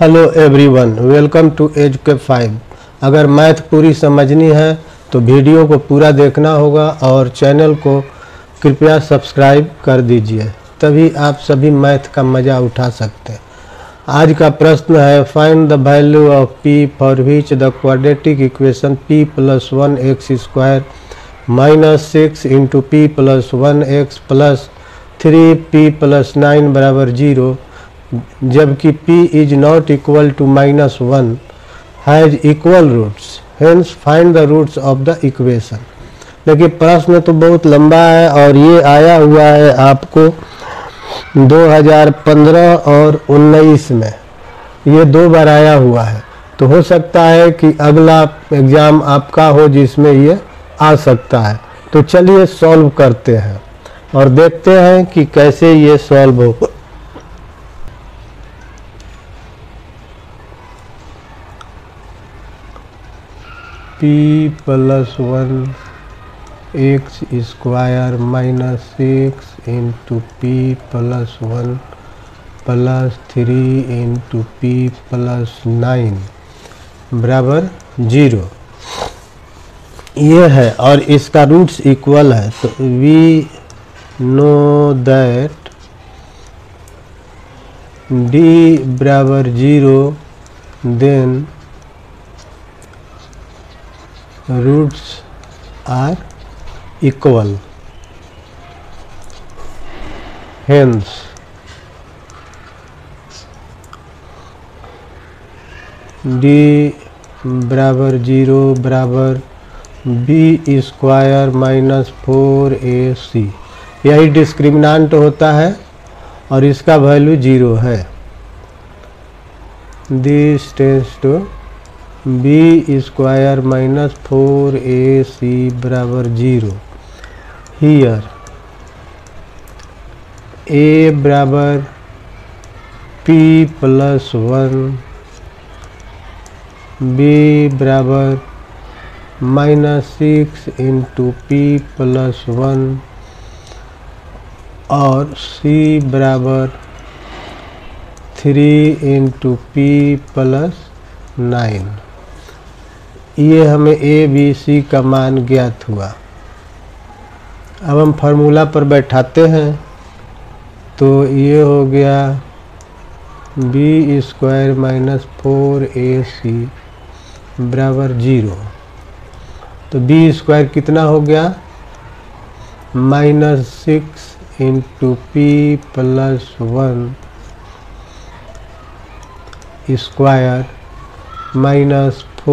Hello everyone, welcome to एजुके 5। अगर math पूरी समझनी है तो वीडियो को पूरा देखना होगा और चैनल को कृपया सब्सक्राइब कर दीजिए, तभी आप सभी मैथ का मज़ा उठा सकते हैं। आज का प्रश्न है, find the value of p for which the quadratic equation p + 1x square - 6 × p + 1x + 3p + 9 = 0 जबकि p is not equal to -1 has equal roots, hence find the roots of the equation। देखिए प्रश्न तो बहुत लंबा है और ये आया हुआ है आपको 2015 और 19 में, ये 2 बार आया हुआ है। तो हो सकता है कि अगला एग्ज़ाम आपका हो जिसमें ये आ सकता है। तो चलिए सॉल्व करते हैं और देखते हैं कि कैसे ये सॉल्व हो। p + 1x square - 6 × p + 1 + 3 × p + 9 बराबर 0 ये है और इसका रूट्स इक्वल है। तो वी नो दैट d बराबर 0 then roots are equal, hence d बराबर 0 बराबर b स्क्वायर - 4ac, यही डिस्क्रिमिनेंट होता है और इसका वैल्यू 0 है। This tends to b square - 4ac बराबर 0। हियर a बराबर p + 1, b बराबर -6 × p + 1 और c बराबर 3 × p + 9। ये हमें a b c का मान ज्ञात हुआ। अब हम फार्मूला पर बैठाते हैं तो ये हो गया b स्क्वायर - 4ac बराबर 0। तो b स्क्वायर कितना हो गया, -6 × p + 1 स्क्वायर -4 ×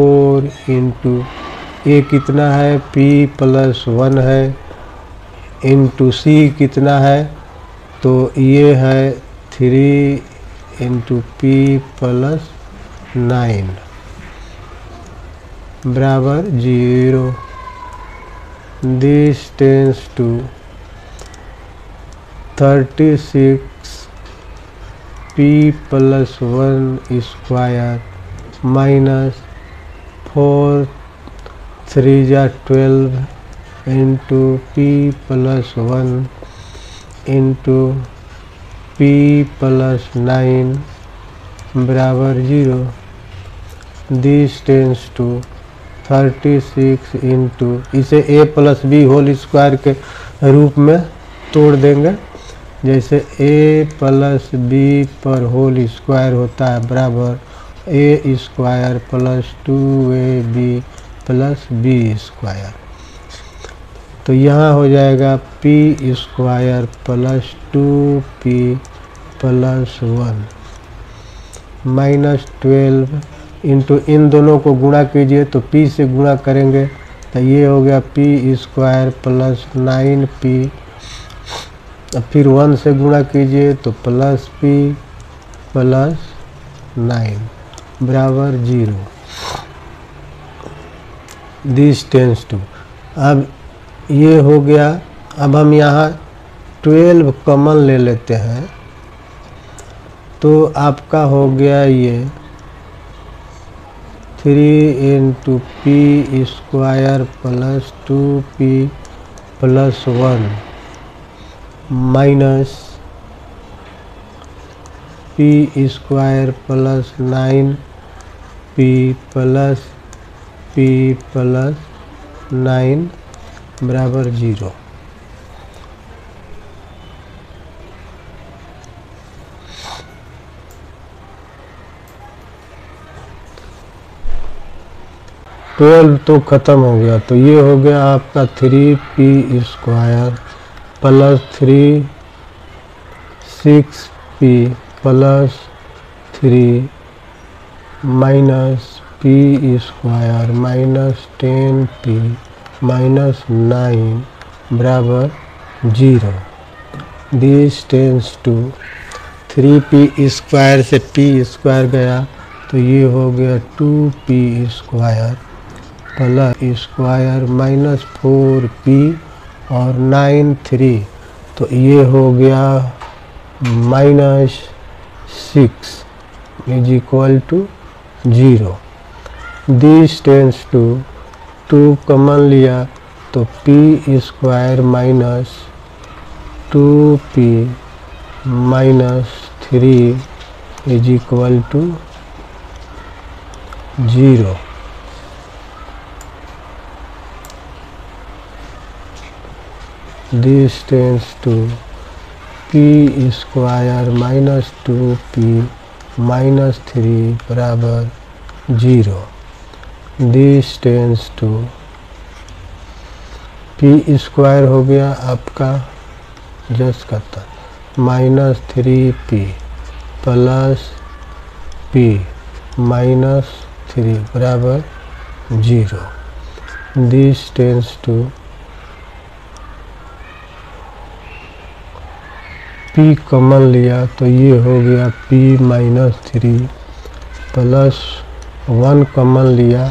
a कितना है, p + 1 है, इंटू c कितना है, तो ये है 3 × p + 9 बराबर 0। This tends to 36 p + 1 square -4 3 × 12 × p + 1 × p + 9 बराबर 0। दिस टेंड्स टू 36 × इसे a + b होल स्क्वायर के रूप में तोड़ देंगे, जैसे a + b पर होल स्क्वायर होता है बराबर a square + 2ab + b square. तो यहाँ हो जाएगा p स्क्वायर + 2p + 1 -12 इंटू इन दोनों को गुणा कीजिए तो p से गुणा करेंगे तो ये हो गया p स्क्वायर + 9p, फिर 1 से गुणा कीजिए तो +p + 9 बराबर 0। दिस टेंड्स टू, अब ये हो गया। अब हम यहाँ 12 कॉमन ले लेते हैं तो आपका हो गया ये 3 × p square + 2p + 1 - P square plus 9p plus p plus 9 बराबर 0। ट्वेल्व तो ख़त्म हो गया, तो ये हो गया आपका 3p square plus 6p plus 3 minus p square minus 10p minus 9 बराबर 0। This tends to 3p square से p स्क्वायर गया तो ये हो गया 2p square plus square minus 4p और 9 3, तो ये हो गया -6 is equal to 0। This tends to 2 common लिया तो p square minus 2p minus 3 is equal to 0। This tends to p square minus 2p minus 3 बराबर 0। This tends to p square हो गया आपका जस्ट करता minus 3p plus p minus 3 बराबर 0। This tends to p common लिया तो ये हो गया p माइनस 3 प्लस 1 कॉमन लिया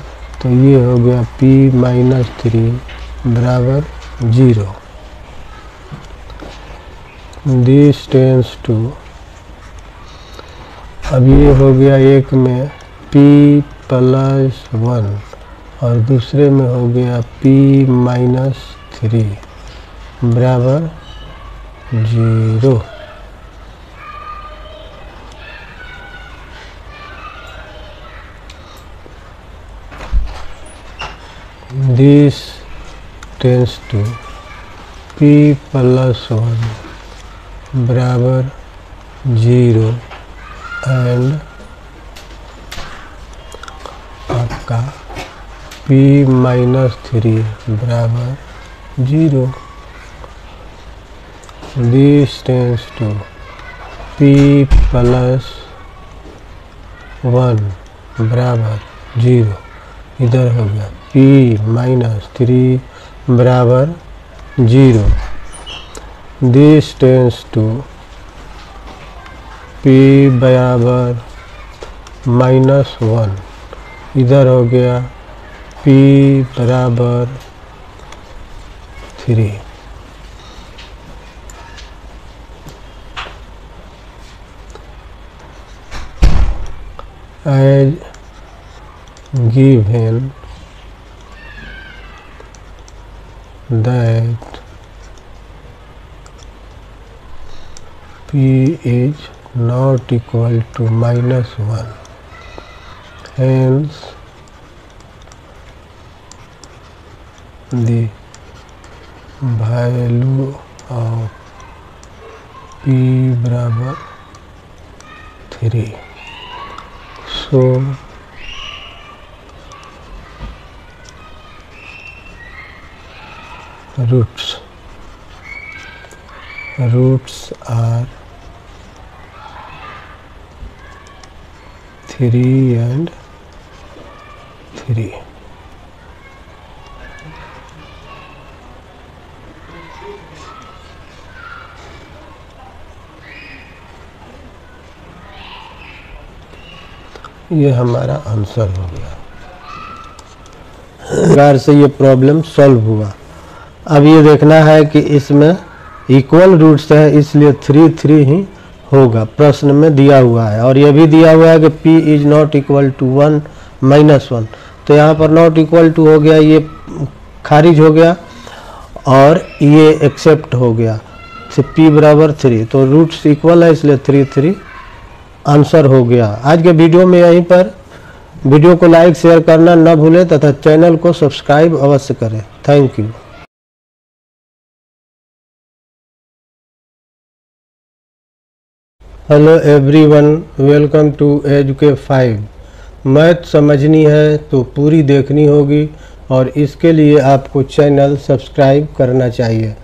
तो ये हो गया p माइनस 3 बराबर 0। दिस टेंस टू, अब ये हो गया एक में p प्लस 1 और दूसरे में हो गया p माइनस 3 बराबर 0। This tends to p plus 1 बराबर 0 एंड आपका p माइनस 3 बराबर 0। This tends to p plus 1 बराबर 0, इधर हो गया p माइनस 3 बराबर 0। दिस टेंस टू p बराबर माइनस 1, इधर हो गया p बराबर 3। as given that p is not equal to -1, hence the value of p बराबर 3। So roots are 3 and 3। ये हमारा आंसर हो गया। प्रकार से ये प्रॉब्लम सॉल्व हुआ। अब ये देखना है कि इसमें इक्वल रूट्स है, इसलिए 3 3 ही होगा, प्रश्न में दिया हुआ है। और ये भी दिया हुआ है कि p is not equal to 1 -1, तो यहाँ पर नॉट इक्वल टू हो गया, ये खारिज हो गया और ये एक्सेप्ट हो गया, तो p बराबर 3, तो रूट्स इक्वल है इसलिए 3 3 आंसर हो गया। आज के वीडियो में यहीं पर। वीडियो को लाइक शेयर करना न भूलें तथा चैनल को सब्सक्राइब अवश्य करें। Thank you. Hello everyone, welcome to एजुके 5। मैथ समझनी है तो पूरी देखनी होगी और इसके लिए आपको चैनल सब्सक्राइब करना चाहिए।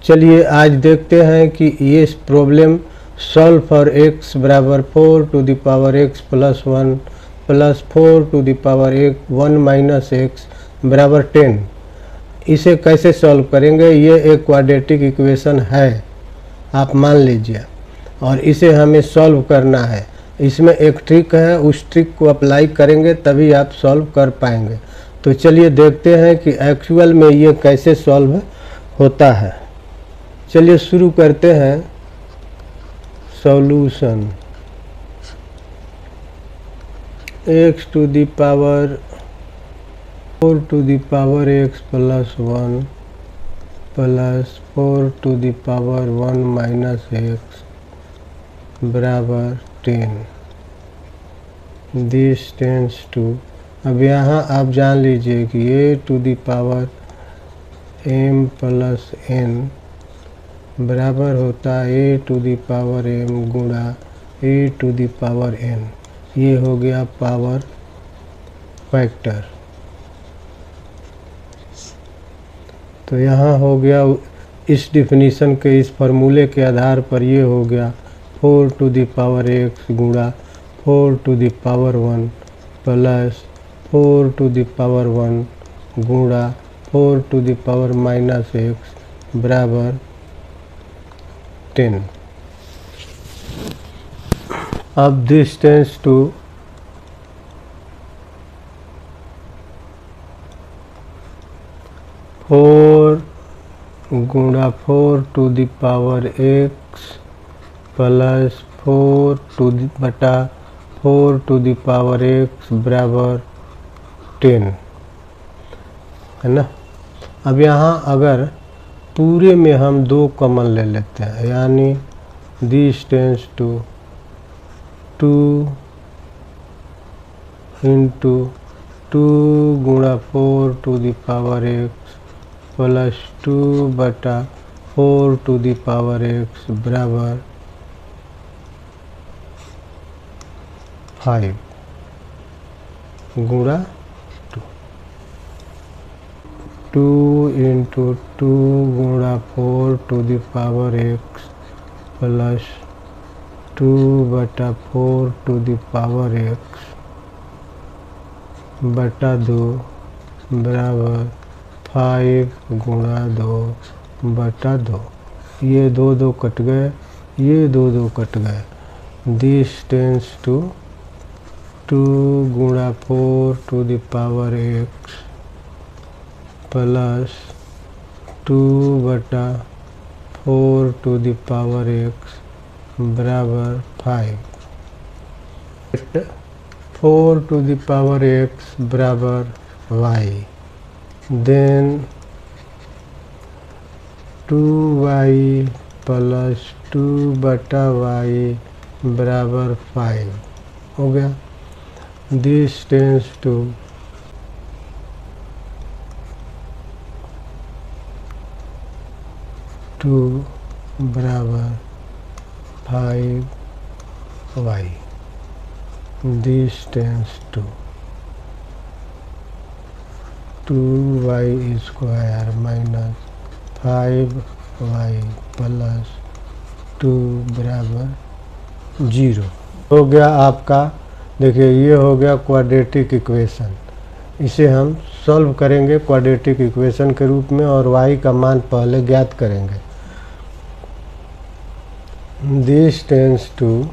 चलिए आज देखते हैं कि ये प्रॉब्लम सॉल्व फॉर x बराबर 4 to the power x plus 1 plus 4 to the power 1 minus x बराबर 10, इसे कैसे सॉल्व करेंगे। ये एक क्वाड्रेटिक इक्वेशन है, आप मान लीजिए, और इसे हमें सॉल्व करना है। इसमें एक ट्रिक है, उस ट्रिक को अप्लाई करेंगे तभी आप सॉल्व कर पाएंगे। तो चलिए देखते हैं कि एक्चुअल में ये कैसे सॉल्व होता है। चलिए शुरू करते हैं। Solution x to the power 4 to the power x plus 1 plus 4 to the power 1 minus x बराबर 10। दिस टेंस टू, अब यहाँ आप जान लीजिए कि a to the power m plus n बराबर होता है a to the power m गुणा a to the power n। ये हो गया पावर फैक्टर। तो यहाँ हो गया, इस डिफिनीशन के, इस फार्मूले के आधार पर ये हो गया 4 टू द पावर x गुणा 4 to the power 1 plus 4 to the power 1 गुणा 4 to the power minus x बराबर 10। अब दिस टेंस टू फोर गुणा 4 to the power x plus 4 to बटा 4 टू द पावर x बराबर 10 है ना। अब यहाँ अगर पूरे में हम 2 कॉमन ले लेते हैं, यानी दिस टेंस टू 2 इंटू 2 गुणा 4 to the power x plus 2 बटा 4 टू द पावर x बराबर 5 गुणा 2 इंटू 2 गुणा 4 to the power x plus 2 बटा 4 टू द पावर x बटा 2 बराबर 5 गुणा 2 बटा 2। ये 2 कट गए, ये 2 कट गए। दिस टेंस टू 2 गुणा 4 to the power x plus 2 बटा 4 टू द पावर x बराबर 5। 4 टू द पावर x बराबर y, देन 2y प्लस 2 बटा y बराबर 5 हो गया। दिस टेंस टू 2 बराबर 5y। This tends to 2y square minus 5y plus 2 बराबर 0 हो गया आपका। देखिए ये हो गया क्वाड्रेटिक इक्वेशन। इसे हम सॉल्व करेंगे क्वाड्रेटिक इक्वेशन के रूप में और y का मान पहले ज्ञात करेंगे। This tends to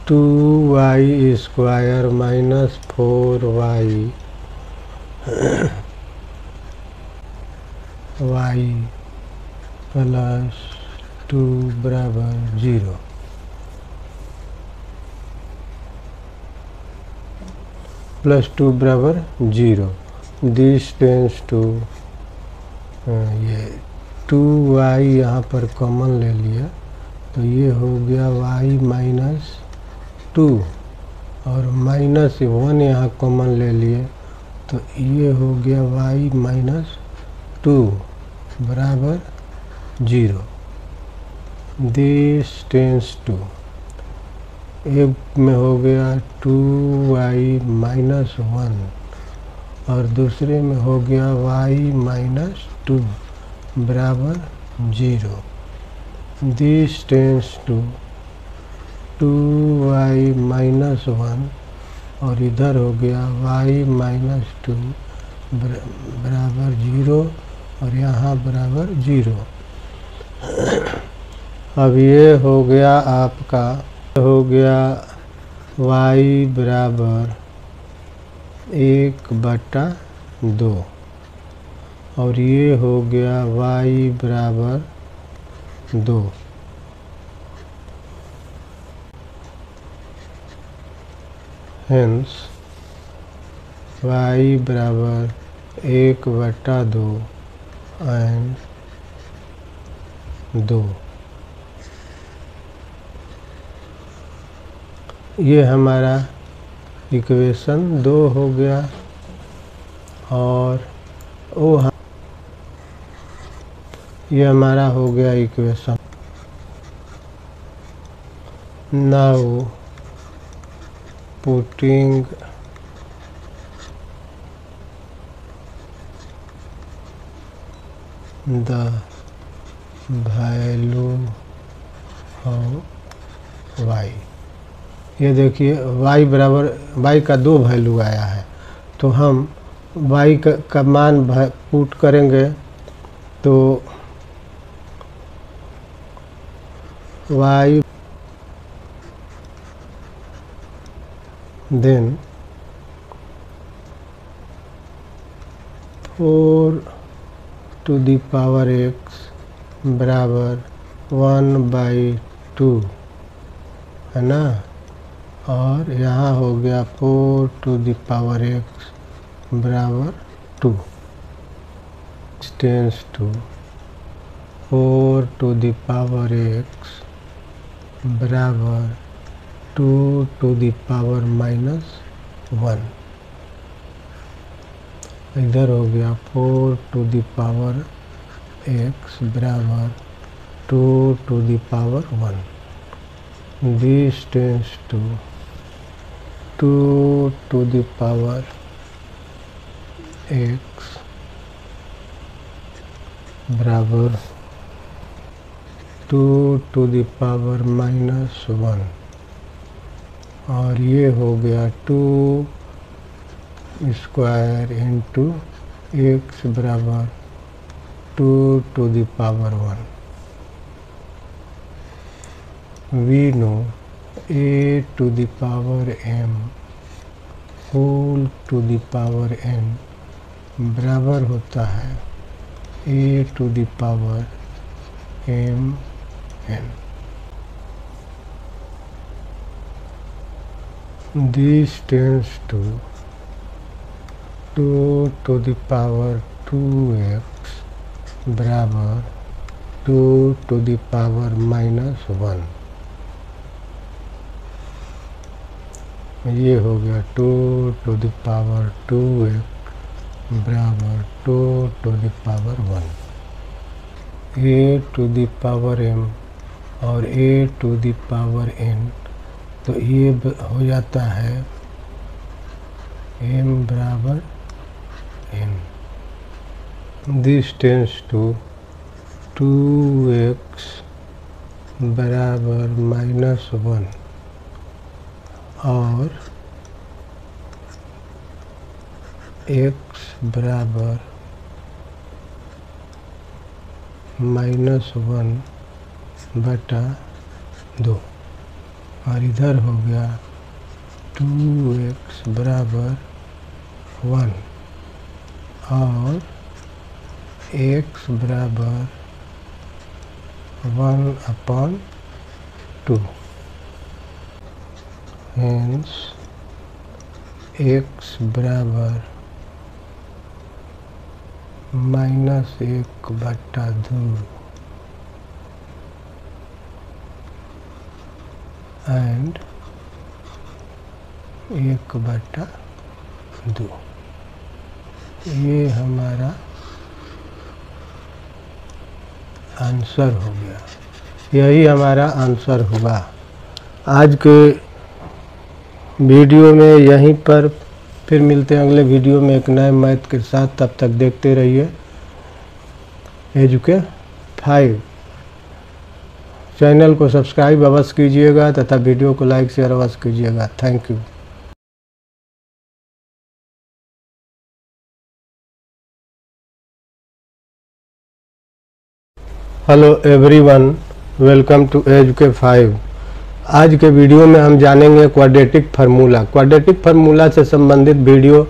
2y square minus 4y y plus 2 बराबर 0। प्लस 2 बराबर 0। दिस टेंस टू, ये 2y यहाँ पर कॉमन ले लिया तो ये हो गया y माइनस 2 और माइनस 1 यहाँ कॉमन ले लिए तो ये हो गया y माइनस 2 बराबर 0। दिस टेंस टू, एक में हो गया 2y माइनस 1 और दूसरे में हो गया y माइनस 2 बराबर 0। This tends to 2y minus 1 और इधर हो गया y माइनस 2 बराबर 0 और यहाँ बराबर 0। अब ये हो गया आपका, हो गया y बराबर 1/2 और ये हो गया y बराबर 2। हेंस y बराबर 1/2 एंड 2। ये हमारा इक्वेशन 2 हो गया और ये हमारा हो गया equation. Now putting the value of y, ये देखिए y बराबर, y का 2 वैल्यू आया है तो हम y का मान पुट करेंगे तो y then 4 to the power x बराबर 1/2 है ना, और यहाँ हो गया 4 टू द पावर x बराबर 2 tends to 4 to the power x बराबर 2 टू द पावर -1। इधर हो गया 4 टू द पावर x बराबर 2 to the power 1। This tends to 2 to the power x बराबर 2 टू द पावर -1 और ये हो गया 2 स्क्वायर इंटू x बराबर 2 to the power 1। We know a to the power m whole to the power n बराबर होता है a to the power m n। This tends to 2 to the power 2x बराबर 2 to the power -1। ये हो गया 2 to the power 2x बराबर 2 to the power 1। a to the power m और a to the power n तो ये हो जाता है m बराबर n। This tends to 2x बराबर -1 और x बराबर -1/2 और इधर हो गया 2x बराबर 1 और x बराबर 1/2। हेंस x बराबर -1/2 एंड 1/2। ये हमारा आंसर हो गया, यही हमारा आंसर हुआ। आज के वीडियो में यहीं पर फिर मिलते हैं अगले वीडियो में एक नए मैथ के साथ। तब तक देखते रहिए एजुके 5। चैनल को सब्सक्राइब अवश्य कीजिएगा तथा वीडियो को लाइक शेयर अवश्य कीजिएगा। Thank you. Hello everyone, welcome to एजुके 5। आज के वीडियो में हम जानेंगे क्वाड्रेटिक फार्मूला। क्वाड्रेटिक फार्मूला से संबंधित वीडियो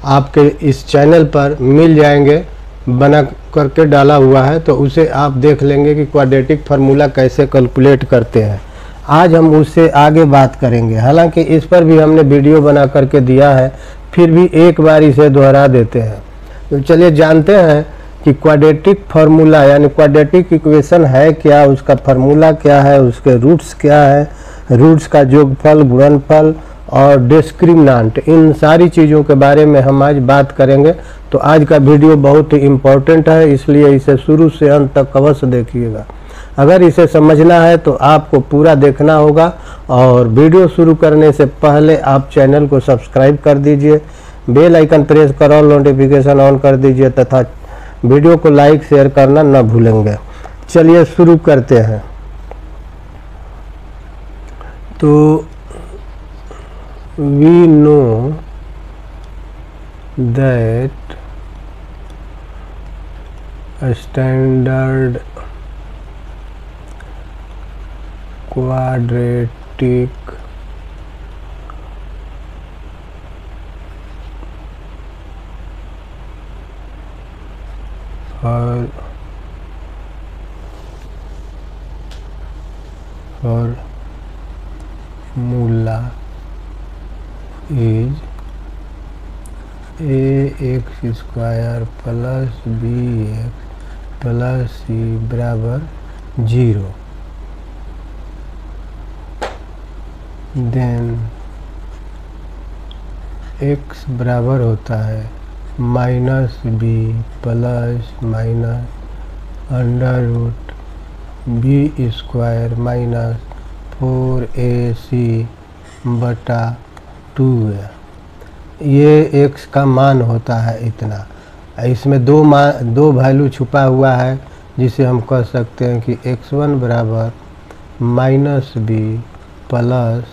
आपके इस चैनल पर मिल जाएंगे, बना करके डाला हुआ है, तो उसे आप देख लेंगे कि क्वाड्रेटिक फार्मूला कैसे कैलकुलेट करते हैं। आज हम उससे आगे बात करेंगे। हालांकि इस पर भी हमने वीडियो बना करके दिया है, फिर भी एक बार इसे दोहरा देते हैं। तो चलिए जानते हैं कि क्वाड्रेटिक फार्मूला यानी क्वाड्रेटिक इक्वेशन है क्या, उसका फार्मूला क्या है, उसके रूट्स क्या है, रूट्स का योगफल, गुणनफल और डिस्क्रिमिनेंट, इन सारी चीज़ों के बारे में हम आज बात करेंगे। तो आज का वीडियो बहुत ही इम्पोर्टेंट है, इसलिए इसे शुरू से अंत तक अवश्य देखिएगा। अगर इसे समझना है तो आपको पूरा देखना होगा। और वीडियो शुरू करने से पहले आप चैनल को सब्सक्राइब कर दीजिए, बेल आइकन प्रेस कर ऑल नोटिफिकेशन ऑन कर दीजिए तथा वीडियो को लाइक शेयर करना न भूलेंगे। चलिए शुरू करते हैं। तो we know that a standard quadratic formula is ax square plus bx plus c बराबर 0। देन x बराबर होता है minus B plus minus under root B square minus 4ac बटा 2 है। ये x का मान होता है इतना। इसमें दो वैल्यू छुपा हुआ है, जिसे हम कह सकते हैं कि x1 बराबर minus B plus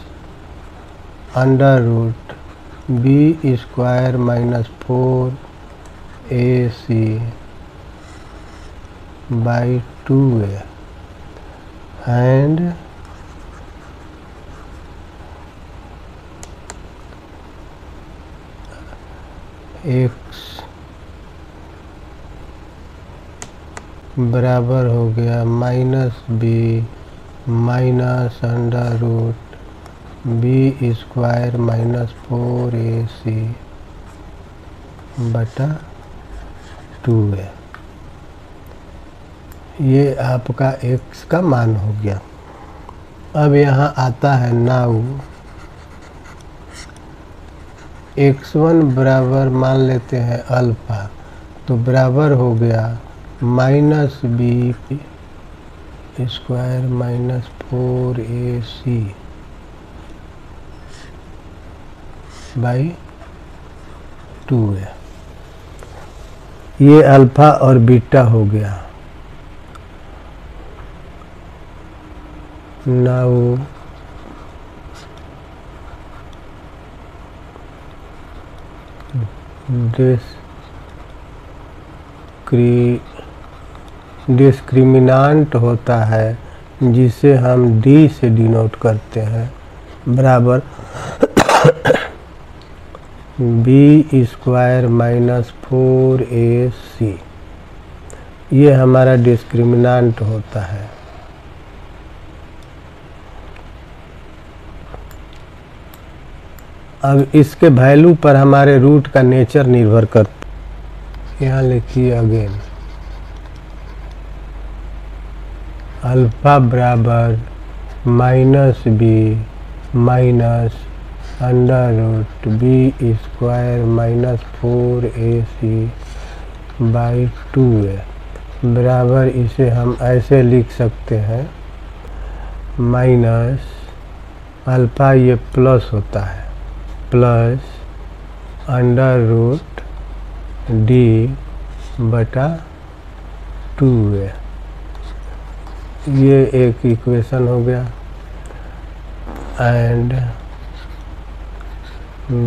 under root B square minus 4ac by 2 है। एंड x बराबर हो गया minus b minus under root B square minus 4ac बटा 2 है। ये आपका x का मान हो गया। अब यहाँ आता है नाउ x1 बराबर मान लेते हैं अल्फा, तो बराबर हो गया minus b square minus 4ac by 2 है। ये अल्फा और बीटा हो गया। नाउ डिस्क्रिमिनेंट होता है, जिसे हम d से डिनोट करते हैं, बराबर बी स्क्वायर माइनस 4ac। ये हमारा डिस्क्रिमिनेंट होता है। अब इसके वैल्यू पर हमारे रूट का नेचर निर्भर करता है। यहाँ लिखिए अगेन अल्फा बराबर minus b minus under root B square minus 4ac by 2a बराबर, इसे हम ऐसे लिख सकते हैं माइनस अल्फ़ा, ये प्लस होता है, प्लस अंडर रूट डी बटा 2a। ये एक इक्वेशन हो गया। एंड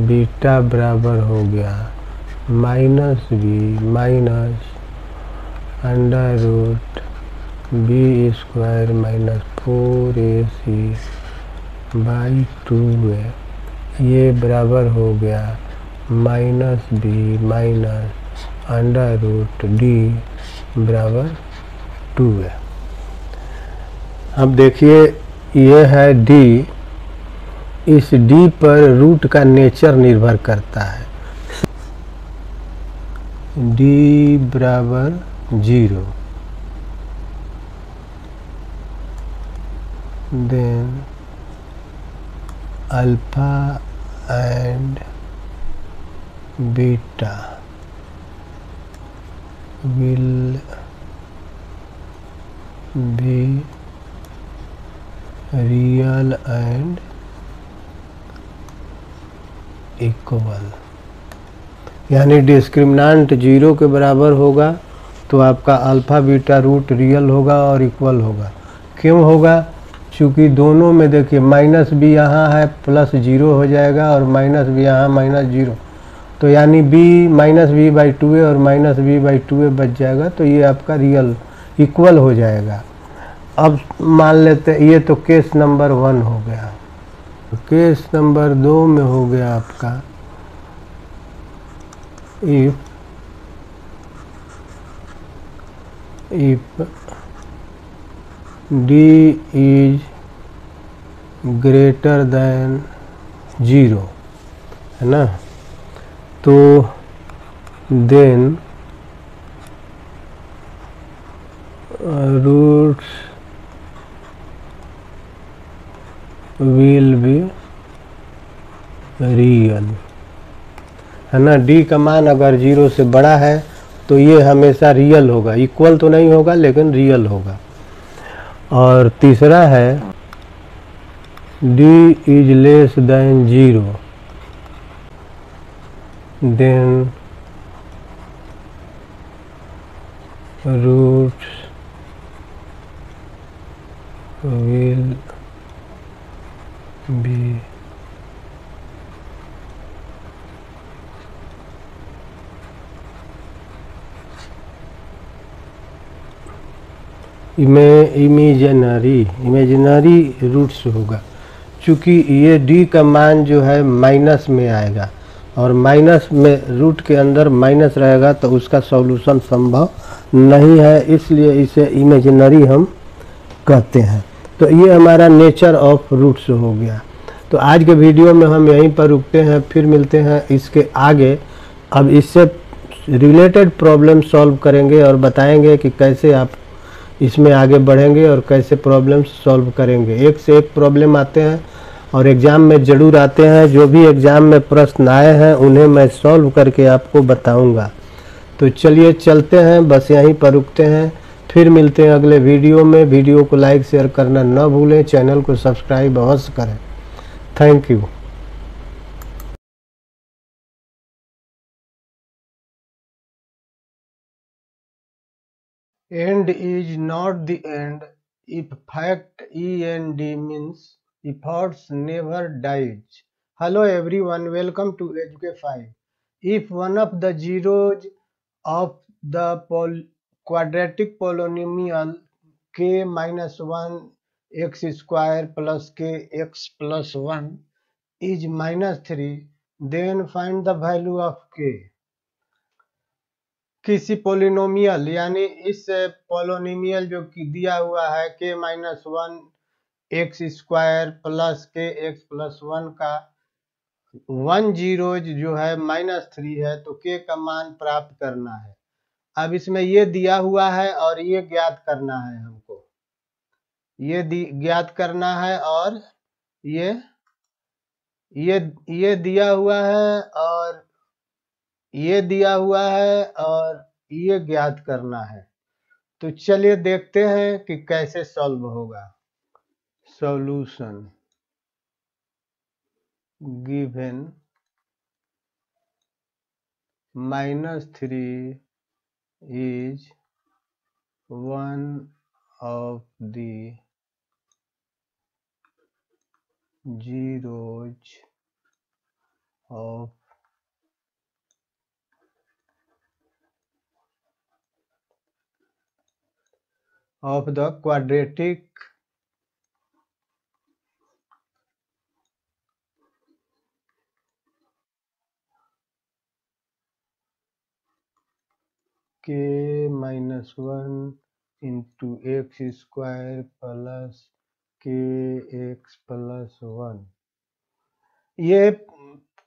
बीटा बराबर हो गया minus b minus under root B square minus 4ac by 2a। ये बराबर हो गया minus b minus under root D बराबर 2a। अब देखिए, ये है डी। इस डी पर रूट का नेचर निर्भर करता है। डी बराबर 0, then alpha and beta will be real and equal, यानी डिस्क्रिमिनेंट 0 के बराबर होगा तो आपका अल्फ़ा बीटा रूट रियल होगा और इक्वल होगा। क्यों होगा? चूँकि दोनों में देखिए माइनस बी यहाँ है, प्लस 0 हो जाएगा, और माइनस बी यहाँ माइनस 0, तो यानी B minus B by 2a और माइनस बी बाई 2a बच जाएगा, तो ये आपका रियल इक्वल हो जाएगा। अब मान लेते हैं, ये तो केस नंबर 1 हो गया। केस नंबर 2 में हो गया आपका if D is greater than 0, है ना, तो then roots will be real, है ना। डी का मान अगर 0 से बड़ा है तो ये हमेशा रियल होगा, इक्वल तो नहीं होगा लेकिन रियल होगा। और तीसरा है D is less than 0, then roots will be imaginary roots होगा, चूँकि ये डी का मान जो है माइनस में आएगा, और माइनस में रूट के अंदर माइनस रहेगा तो उसका सॉल्यूशन संभव नहीं है, इसलिए इसे इमेजिनरी हम कहते हैं। तो ये हमारा नेचर ऑफ रूट्स हो गया। तो आज के वीडियो में हम यहीं पर रुकते हैं, फिर मिलते हैं इसके आगे। अब इससे रिलेटेड प्रॉब्लम सॉल्व करेंगे और बताएंगे कि कैसे आप इसमें आगे बढ़ेंगे और कैसे प्रॉब्लम सॉल्व करेंगे। एक से एक प्रॉब्लम आते हैं और एग्ज़ाम में ज़रूर आते हैं। जो भी एग्ज़ाम में प्रश्न आए हैं उन्हें मैं सॉल्व करके आपको बताऊंगा। तो चलिए चलते हैं, बस यहीं पर रुकते हैं, फिर मिलते हैं अगले वीडियो में। वीडियो को लाइक शेयर करना न भूलें, चैनल को सब्सक्राइब अवश्य करें। Thank you. End is not the end if fact END means efforts never dies. Hello everyone, welcome to HK5. If one of the zeros of the quadratic polynomial k minus 1 x square plus kx plus 1 is minus 3, then find the value of k. किसी polynomial यानी इस polynomial जो कि दिया हुआ है k minus 1 x square plus के x plus 1 का 1 जीरोज जो है माइनस 3 है, तो k का मान प्राप्त करना है। अब इसमें ये दिया हुआ है और ये ज्ञात करना है हमको। ये ज्ञात करना है, और ये दिया हुआ है, और ये दिया हुआ है, और ये ज्ञात करना है। तो चलिए देखते हैं कि कैसे सॉल्व होगा। Solution given -3 is one of the zeros of the quadratic k -1 into x square plus kx plus 1। ये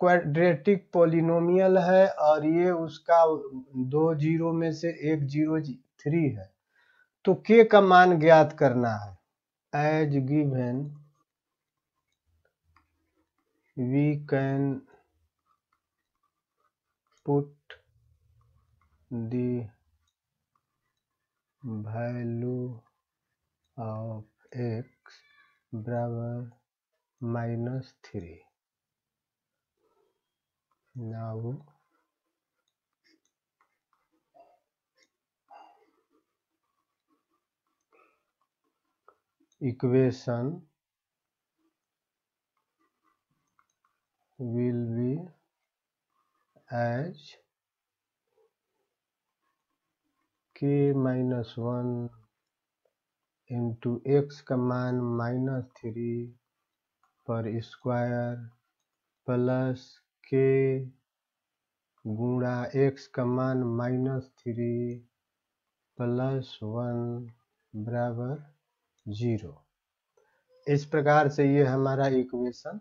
क्वाड्रेटिक पोलिनोमियल है, और ये उसका 2 जीरो में से एक 0 है। तो k का मान ज्ञात करना है। As given we can put the value of x बराबर -3। now equation will be as k -1 into x का मान -3 पर स्क्वायर प्लस k गुणा x का मान -3 प्लस 1 बराबर 0। इस प्रकार से ये हमारा इक्वेशन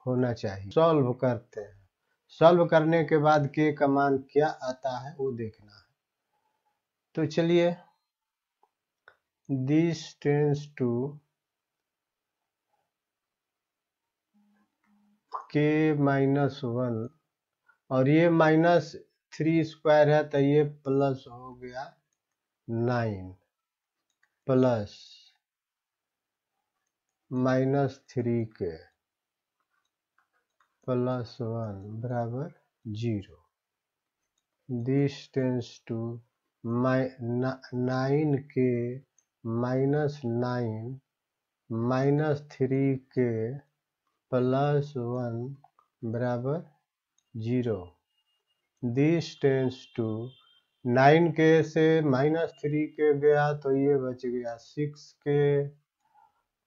होना चाहिए। सॉल्व करते हैं। सॉल्व करने के बाद k का मान क्या आता है वो देखना है। तो चलिए, दिस टेंस टू k -1, और ये -3 स्क्वायर है, तो ये प्लस हो गया 9 प्लस -3k प्लस 1 बराबर 0। This tends to 9k -9 -3k plus 1 बराबर 0। दिस टेंस टू 9k से -3k गया, तो ये बच गया 6k,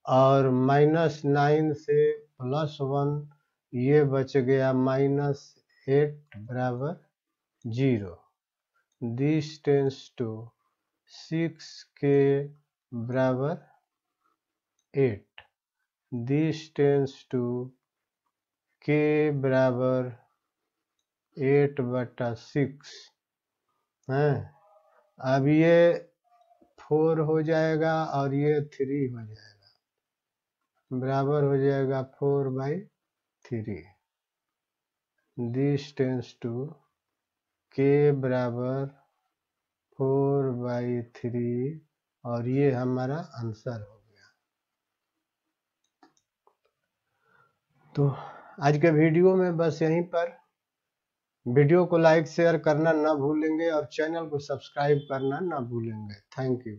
और -9 से +1 ये बच गया -8 बराबर 0। दिस टेंस टू 6k बराबर 8। दिस टेंस टू k बराबर 8/6 है। अब ये 4 हो जाएगा, और ये 3 हो जाएगा, बराबर हो जाएगा 4/3। दिस टेंस टू k बराबर 4/3, और ये हमारा आंसर हो गया। तो आज के वीडियो में बस यहीं पर। वीडियो को लाइक शेयर करना ना भूलेंगे, और चैनल को सब्सक्राइब करना ना भूलेंगे। Thank you.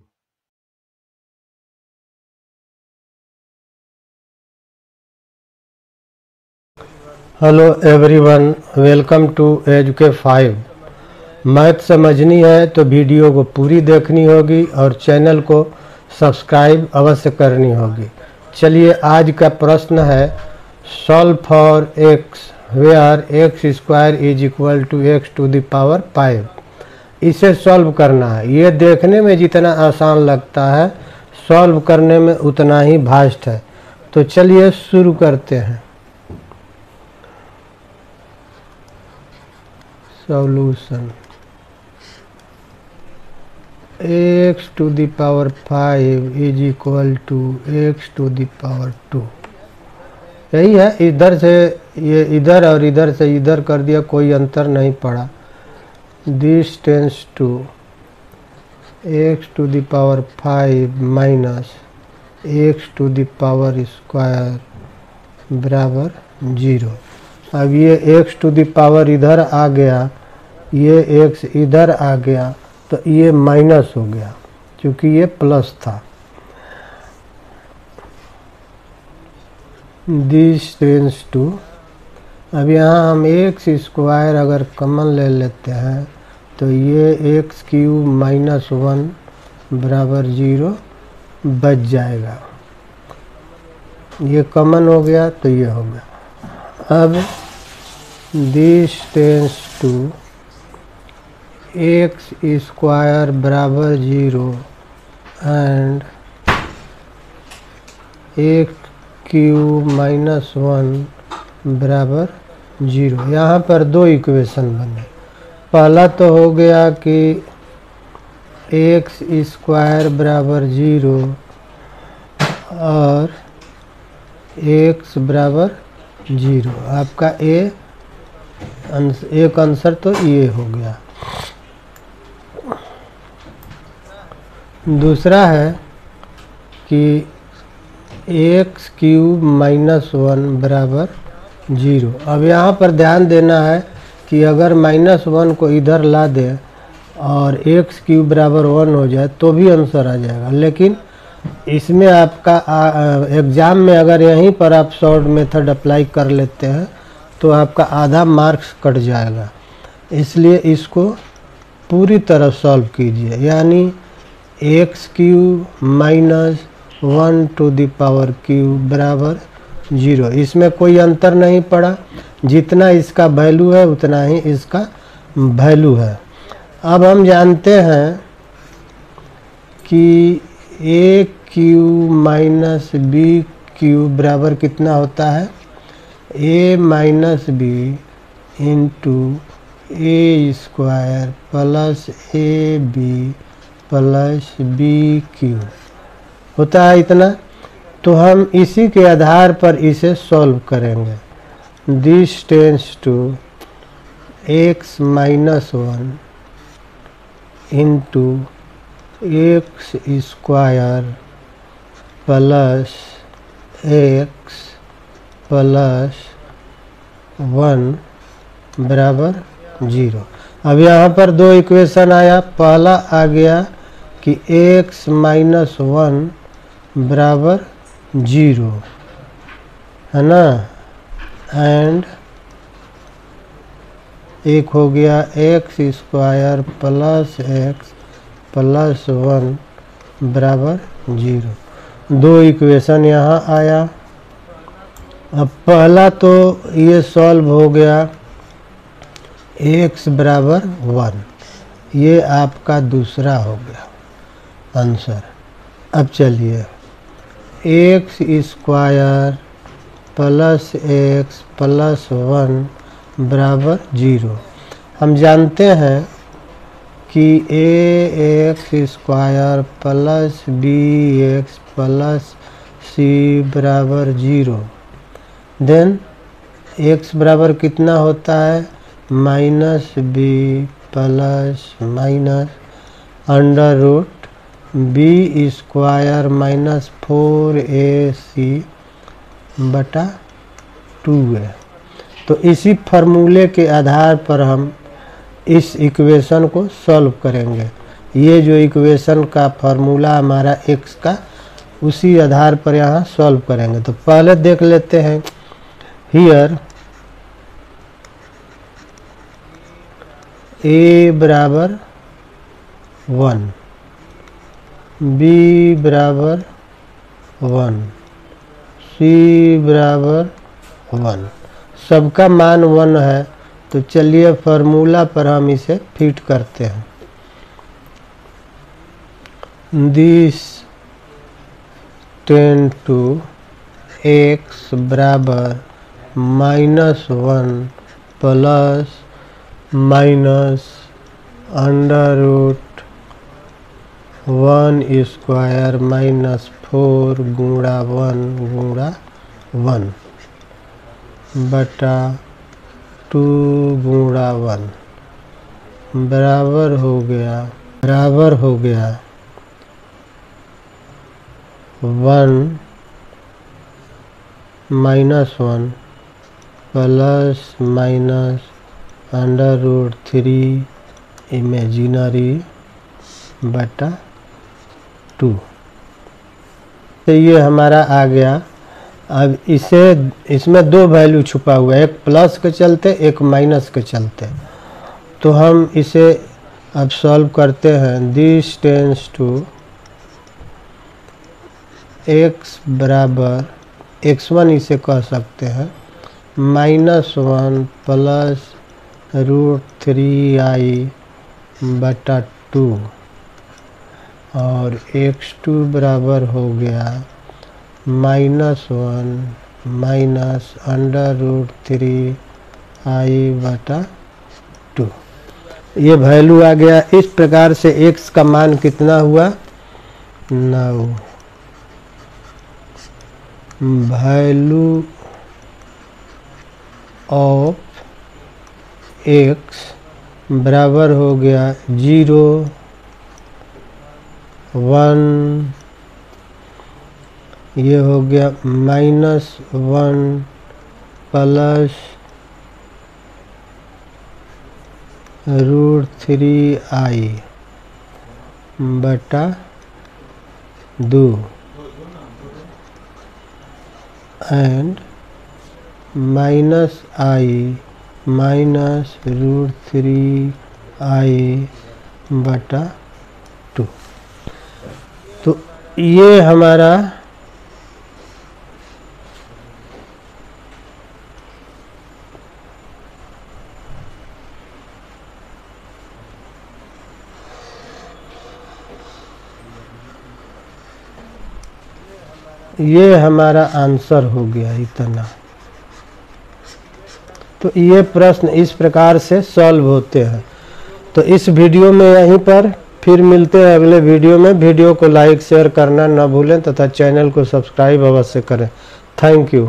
Hello everyone, welcome to एजुके 5। मैथ समझनी है तो वीडियो को पूरी देखनी होगी, और चैनल को सब्सक्राइब अवश्य करनी होगी। चलिए, आज का प्रश्न है solve for x where x square is equal to x to the power 5। इसे सॉल्व करना है। ये देखने में जितना आसान लगता है, सॉल्व करने में उतना ही भास्ट है। तो चलिए शुरू करते हैं। Solution x to the power 5 is equal to x to the power 2। यही है, इधर से ये इधर और इधर से इधर कर दिया, कोई अंतर नहीं पड़ा। This tends to x to the power 5 minus x to the power square बराबर 0। अब ये एक्स टू द पावर इधर आ गया, ये एक्स इधर आ गया, तो ये माइनस हो गया क्योंकि ये प्लस था। दिस टेंस टू, अब यहाँ हम एक्स स्क्वायर अगर कॉमन ले लेते हैं तो ये एक्स क्यूब माइनस 1 बराबर 0 बच जाएगा। ये कॉमन हो गया तो ये हो गया। अब this tends to x square बराबर 0 एंड एक्स क्यूब माइनस 1 बराबर 0। यहाँ पर दो इक्वेशन बने। पहला तो हो गया कि एक्स स्क्वायर बराबर 0 और एक्स बराबर 0, आपका एक आंसर तो ये हो गया। दूसरा है कि एक्स क्यूब माइनस 1 बराबर 0। अब यहाँ पर ध्यान देना है कि अगर माइनस 1 को इधर ला दे और एक्स क्यूब बराबर 1 हो जाए तो भी आंसर आ जाएगा, लेकिन इसमें आपका एग्ज़ाम में अगर यहीं पर आप शॉर्ट मेथड अप्लाई कर लेते हैं तो आपका आधा मार्क्स कट जाएगा। इसलिए इसको पूरी तरह सॉल्व कीजिए, यानी x cube minus 1 to the power cube बराबर 0। इसमें कोई अंतर नहीं पड़ा, जितना इसका वैल्यू है उतना ही इसका वैल्यू है। अब हम जानते हैं कि A cube minus B cube बराबर कितना होता है, A minus B into A square plus A B plus B cube होता है इतना। तो हम इसी के आधार पर इसे सॉल्व करेंगे। This tends to x minus 1 into x square plus x plus 1 बराबर 0। अब यहाँ पर दो इक्वेशन आया। पहला आ गया कि एक्स माइनस 1 बराबर 0 है ना, एंड एक हो गया x square plus x plus 1 बराबर 0। दो इक्वेशन यहाँ आया। अब पहला तो ये सॉल्व हो गया, एक्स बराबर 1, ये आपका दूसरा हो गया आंसर। अब चलिए X square plus x plus 1 बराबर 0। हम जानते हैं कि A X square plus B x plus C बराबर 0। देन एक्स बराबर कितना होता है, minus B plus minus under root B square minus 4ac बटा 2a। तो इसी फार्मूले के आधार पर हम इस इक्वेशन को सॉल्व करेंगे। ये जो इक्वेशन का फार्मूला हमारा x का, उसी आधार पर यहाँ सॉल्व करेंगे। तो पहले देख लेते हैं, हियर a बराबर 1, b बराबर 1, c बराबर 1, सबका मान 1 है। तो चलिए फार्मूला पर हम इसे फिट करते हैं। दिस टेन टू एक्स बराबर -1 plus minus under root 1² minus 4 गुणा 1 गुणा 1 बटा 2 गुणा 1 बराबर हो गया 1 माइनस 1 प्लस माइनस √3 इमेजिनरी बटा 2। तो ये हमारा आ गया। अब इसमें दो वैल्यू छुपा हुआ है, एक प्लस के चलते एक माइनस के चलते। तो हम इसे अब सॉल्व करते हैं। दिस टेंस टू x बराबर x1 इसे कह सकते हैं -1 प्लस √3i बटा 2 और x2 बराबर हो गया -1 माइनस √3i बटा 2। ये वैल्यू आ गया। इस प्रकार से x का मान कितना हुआ 9। वैल्यू ऑफ x बराबर हो गया 0 1, ये हो गया -1 प्लस √3i बटा 2 एंड -i माइनस √3i बटा 2। तो ये हमारा आंसर हो गया इतना। तो ये प्रश्न इस प्रकार से सॉल्व होते हैं। तो इस वीडियो में यहीं पर, फिर मिलते हैं अगले वीडियो में। वीडियो को लाइक शेयर करना न भूलें तथा चैनल को सब्सक्राइब अवश्य करें। Thank you.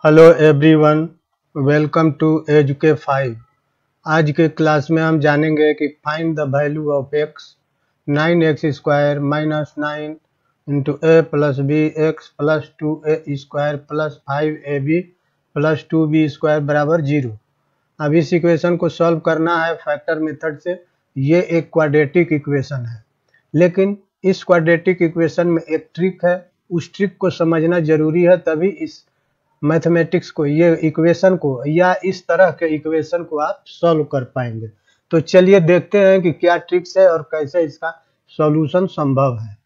Hello everyone, welcome to एजुके 5। आज के क्लास में हम जानेंगे कि find the value of x 9x² minus 9 into a plus B x plus 2a² plus 5ab plus 2b² बराबर 0। अब इस इक्वेशन को सॉल्व करना है फैक्टर मेथड से। ये एक क्वाड्रेटिक इक्वेशन है, लेकिन इस क्वाड्रेटिक इक्वेशन में एक ट्रिक है। उस ट्रिक को समझना जरूरी है, तभी इस मैथमेटिक्स को, ये इक्वेशन को या इस तरह के इक्वेशन को आप सॉल्व कर पाएंगे। तो चलिए देखते हैं कि क्या ट्रिक्स है और कैसे इसका सॉल्यूशन संभव है।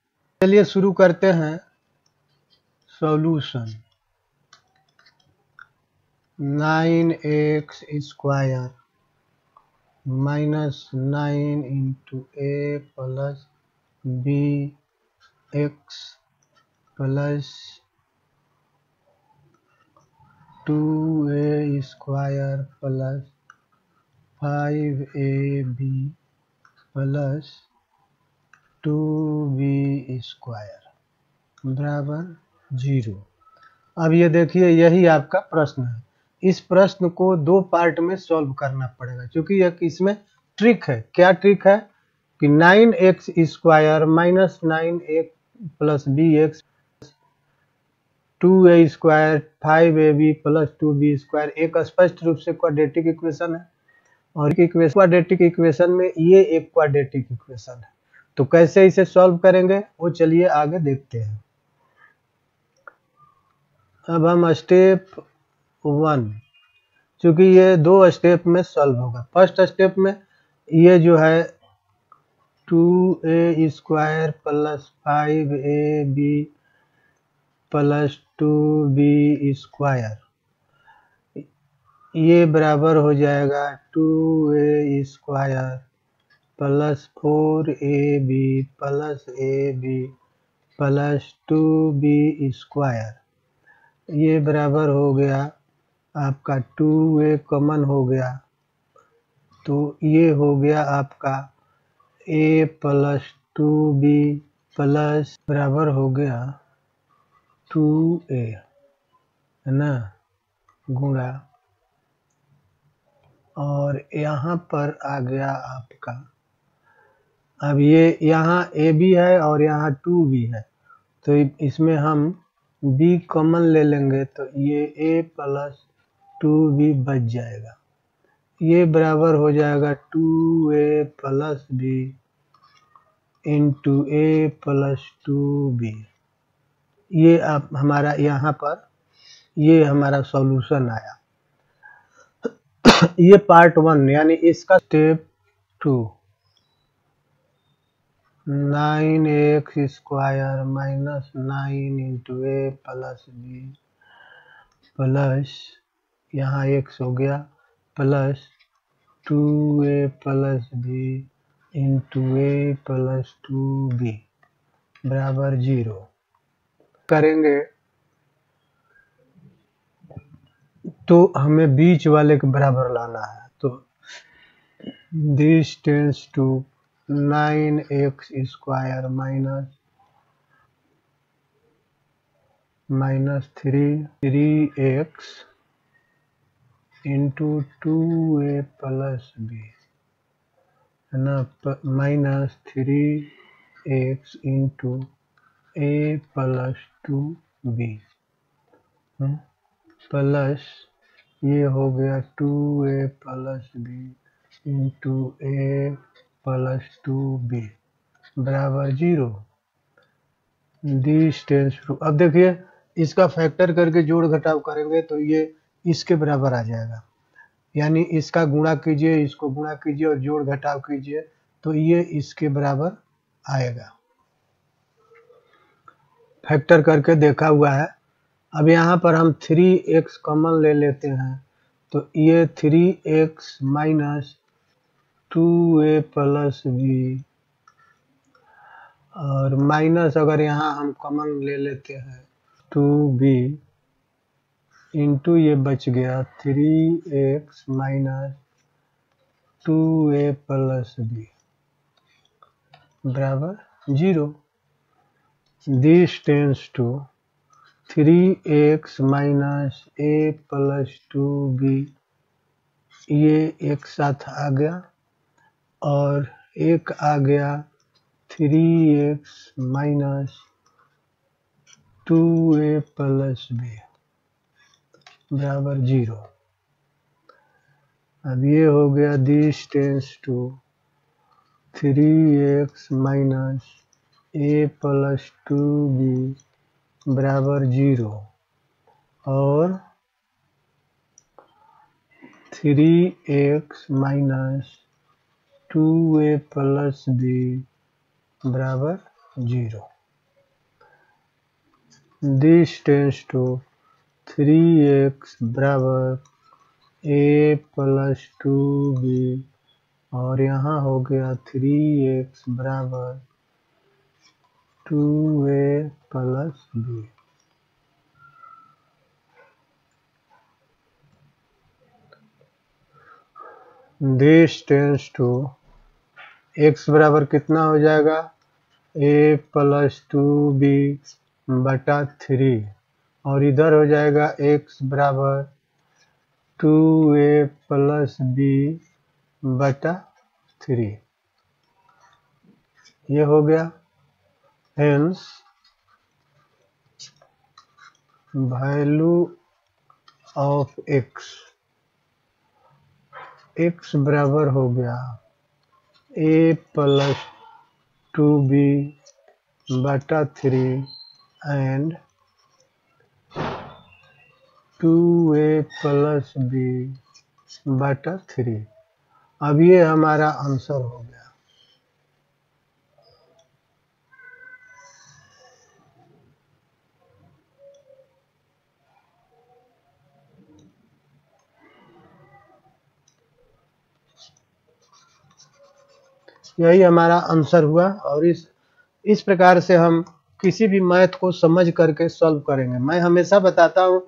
चलिए शुरू करते हैं। Solution 9x² minus 9 into a plus B x plus 2a² plus 5ab plus 2b² बराबर 0। अब ये देखिए, यही आपका प्रश्न है। इस प्रश्न को दो पार्ट में सॉल्व करना पड़ेगा, क्योंकि एक इसमें ट्रिक है। क्या ट्रिक है कि 9x² minus 9a plus B x 2a² 5ab plus 2b² एक स्पष्ट रूप से क्वाड्रेटिक इक्वेशन है। और क्वाड्रेटिक इक्वेशन में ये एक क्वाड्रेटिक इक्वेशन है। तो कैसे इसे सॉल्व करेंगे वो चलिए आगे देखते हैं। अब हम स्टेप 1, चूंकि ये दो स्टेप में सॉल्व होगा। फर्स्ट स्टेप में ये जो है 2a² plus 5ab plus 2b², ये बराबर हो जाएगा 2a² plus 4ab plus ab plus 2b², ये बराबर हो गया आपका 2a कॉमन हो गया, तो ये हो गया आपका a प्लस 2b प्लस बराबर हो गया 2a, है ना, गुणा, और यहाँ पर आ गया आपका, अब ये यहाँ a भी है और यहाँ 2 भी है, तो इसमें हम b कॉमन ले लेंगे तो ये a प्लस 2b बच जाएगा। ये बराबर हो जाएगा 2a plus b into a plus 2b। ये आप हमारा यहाँ पर ये हमारा सॉल्यूशन आया। ये पार्ट 1 यानी इसका step 2, 9x square minus 9 into a plus b plus यहाँ x हो गया plus 2a plus b into a plus 2b बराबर 0 करेंगे तो हमें बीच वाले के बराबर लाना है। तो this tends to 9x square minus 3x into 2a plus b, है ना, minus 3x into a plus 2b plus ये हो गया 2a plus b into a plus 2b बराबर 0। दिस टेंस टू, अब देखिए इसका फैक्टर करके जोड़ घटाव करेंगे तो ये इसके बराबर आ जाएगा, यानी इसका गुणा कीजिए, इसको गुणा कीजिए और जोड़ घटाव कीजिए तो ये इसके बराबर आएगा। फैक्टर करके देखा हुआ है। अब यहाँ पर हम 3x कॉमन ले लेते हैं तो ये 3x minus 2a plus b और माइनस अगर यहाँ हम कॉमन ले लेते हैं 2b इंटू ये बच गया 3x minus 2a plus b बराबर 0। This tends to 3x minus a plus 2b, ये एक साथ आ गया और एक आ गया 3x minus 2a plus b बराबर 0। अब ये हो गया this tends to 3x minus a plus 2b बराबर 0 और 3x minus 2a plus b बराबर 0। दिस टेंस टू 3x बराबर a प्लस 2b और यहाँ हो गया 3x बराबर 2a plus b। This tends to x बराबर कितना हो जाएगा a प्लस 2b बटा 3 और इधर हो जाएगा x बराबर 2a प्लस b बटा 3, ये हो गया। हेंस वैल्यू ऑफ x बराबर हो गया a प्लस 2b बटा 3 एंड 2a प्लस b बटा 3। अब ये हमारा आंसर हो गया। यही हमारा आंसर हुआ और इस प्रकार से हम किसी भी मैथ को समझ करके सॉल्व करेंगे। मैं हमेशा बताता हूँ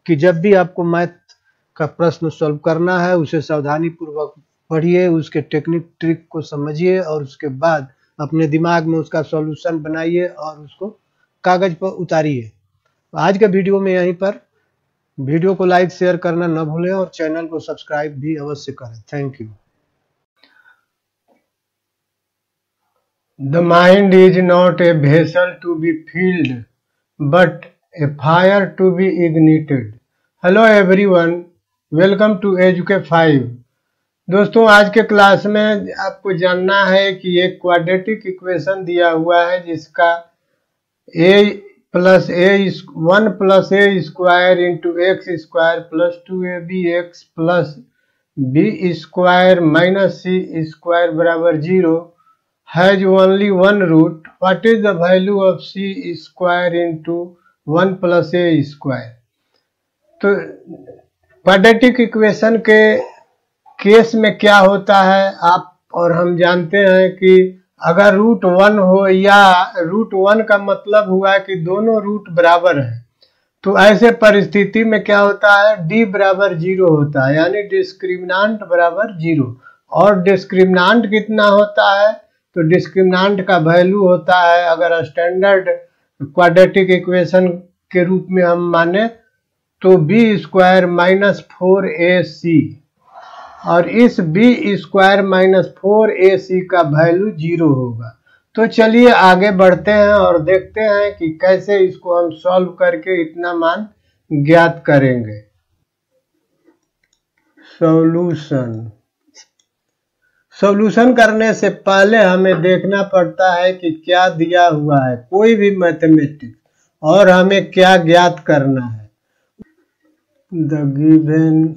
कि जब भी आपको मैथ का प्रश्न सॉल्व करना है उसे सावधानी पूर्वक पढ़िए, उसके टेक्निक ट्रिक को समझिए और उसके बाद अपने दिमाग में उसका सॉल्यूशन बनाइए और उसको कागज पर उतारिए। आज के वीडियो में यहीं पर। वीडियो को लाइक शेयर करना न भूलें और चैनल को सब्सक्राइब भी अवश्य करें। Thank you. The mind is not a vessel to be filled, but a fire to be ignited. Hello everyone, welcome to EduK5। दोस्तों, आज के क्लास में आपको जानना है कि एक क्वाड्रेटिक इक्वेशन दिया हुआ है जिसका a plus one plus A square into x square plus 2abx plus b square minus C square बराबर 0 has only one root. What is the value of c square into 1 plus a square? तो quadratic equation के case में क्या होता है आप और हम जानते हैं कि अगर रूट 1 हो या रूट 1 का मतलब हुआ कि दोनों रूट बराबर है, तो ऐसे परिस्थिति में क्या होता है, d बराबर 0 होता है, यानी डिस्क्रिमिनांट बराबर 0। और डिस्क्रिमिनांट कितना होता है, तो डिस्क्रिमिनांट का वैल्यू होता है, अगर स्टैंडर्ड क्वाड्रेटिक इक्वेशन के रूप में हम माने तो बी स्क्वायर माइनस 4ac, और इस बी स्क्वायर माइनस 4ac का वैल्यू 0 होगा। तो चलिए आगे बढ़ते हैं और देखते हैं कि कैसे इसको हम सॉल्व करके इतना मान ज्ञात करेंगे। सॉल्यूशन करने से पहले हमें देखना पड़ता है कि क्या दिया हुआ है, कोई भी मैथमेटिक्स, और हमें क्या ज्ञात करना है। The given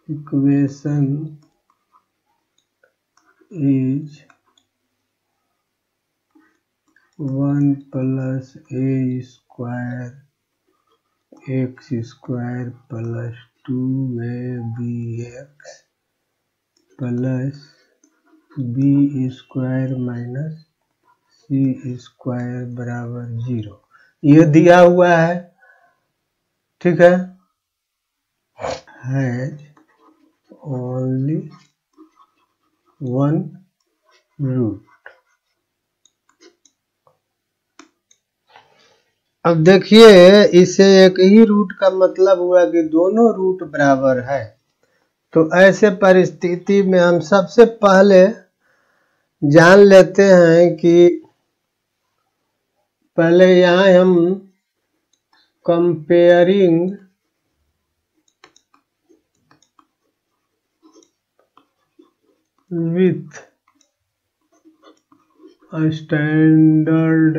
equation is 1 plus a square x square plus 2abx plus b square minus c square बराबर 0, ये दिया हुआ है। ठीक है, has only one root। अब देखिए, इसे एक ही रूट का मतलब हुआ कि दोनों रूट बराबर है। तो ऐसे परिस्थिति में हम सबसे पहले जान लेते हैं कि पहले यहाँ हम comparing with a standard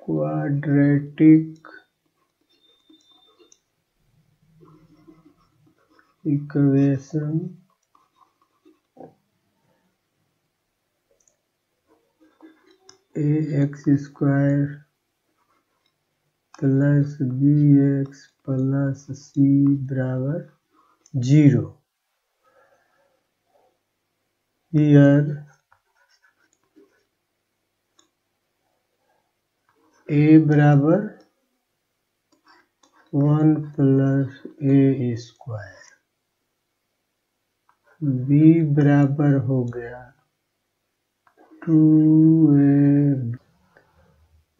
quadratic equation ax square plus bx plus c बराबर 0। Here a बराबर 1 plus a स्क्वायर, b बराबर हो गया 2a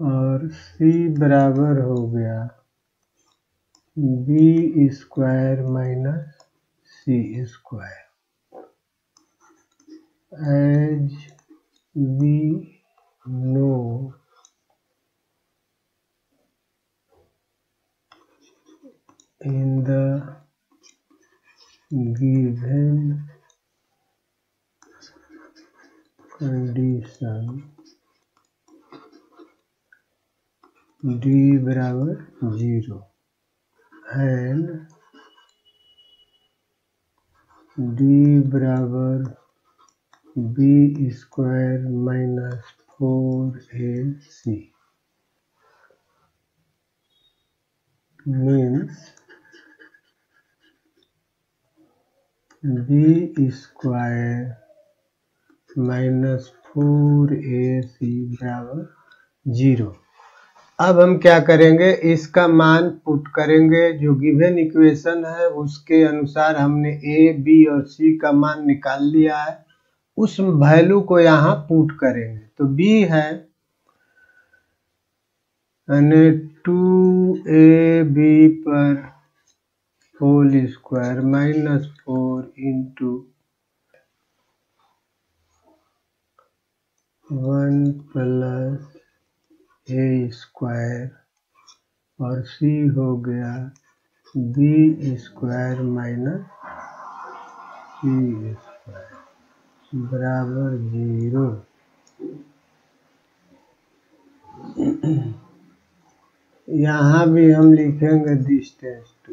और c बराबर हो गया b square minus c square. As we know, in the given condition d बराबर 0 and d बराबर b square minus 4ac means b square minus 4ac बराबर 0। अब हम क्या करेंगे, इसका मान पुट करेंगे, जो गिवन इक्वेशन है उसके अनुसार हमने ए बी और सी का मान निकाल लिया है, उस वैल्यू को यहाँ पुट करेंगे। तो बी है 2ab पर whole square minus 4 into 1 plus ए स्क्वायर और सी हो गया बी स्क्वायर माइनस सी स्क्वायर बराबर 0। यहाँ भी हम लिखेंगे डिस्टेंस टू,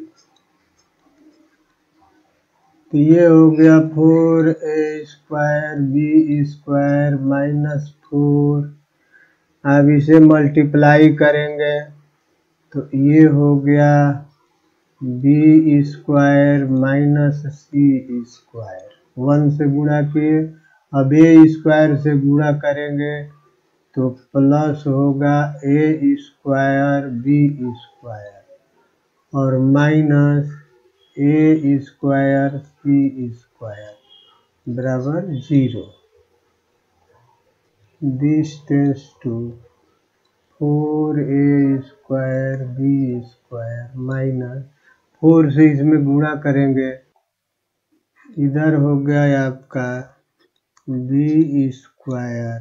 तो ये हो गया 4a square b square minus 4। अब इसे मल्टीप्लाई करेंगे तो ये हो गया बी स्क्वायर माइनस सी स्क्वायर, 1 से गुणा किए। अब ए स्क्वायर से गुणा करेंगे तो प्लस होगा ए स्क्वायर बी स्क्वायर और minus a square c square बराबर 0। This tends to 4a square b square minus 4 से इसमें गुणा करेंगे, इधर हो गया आपका b square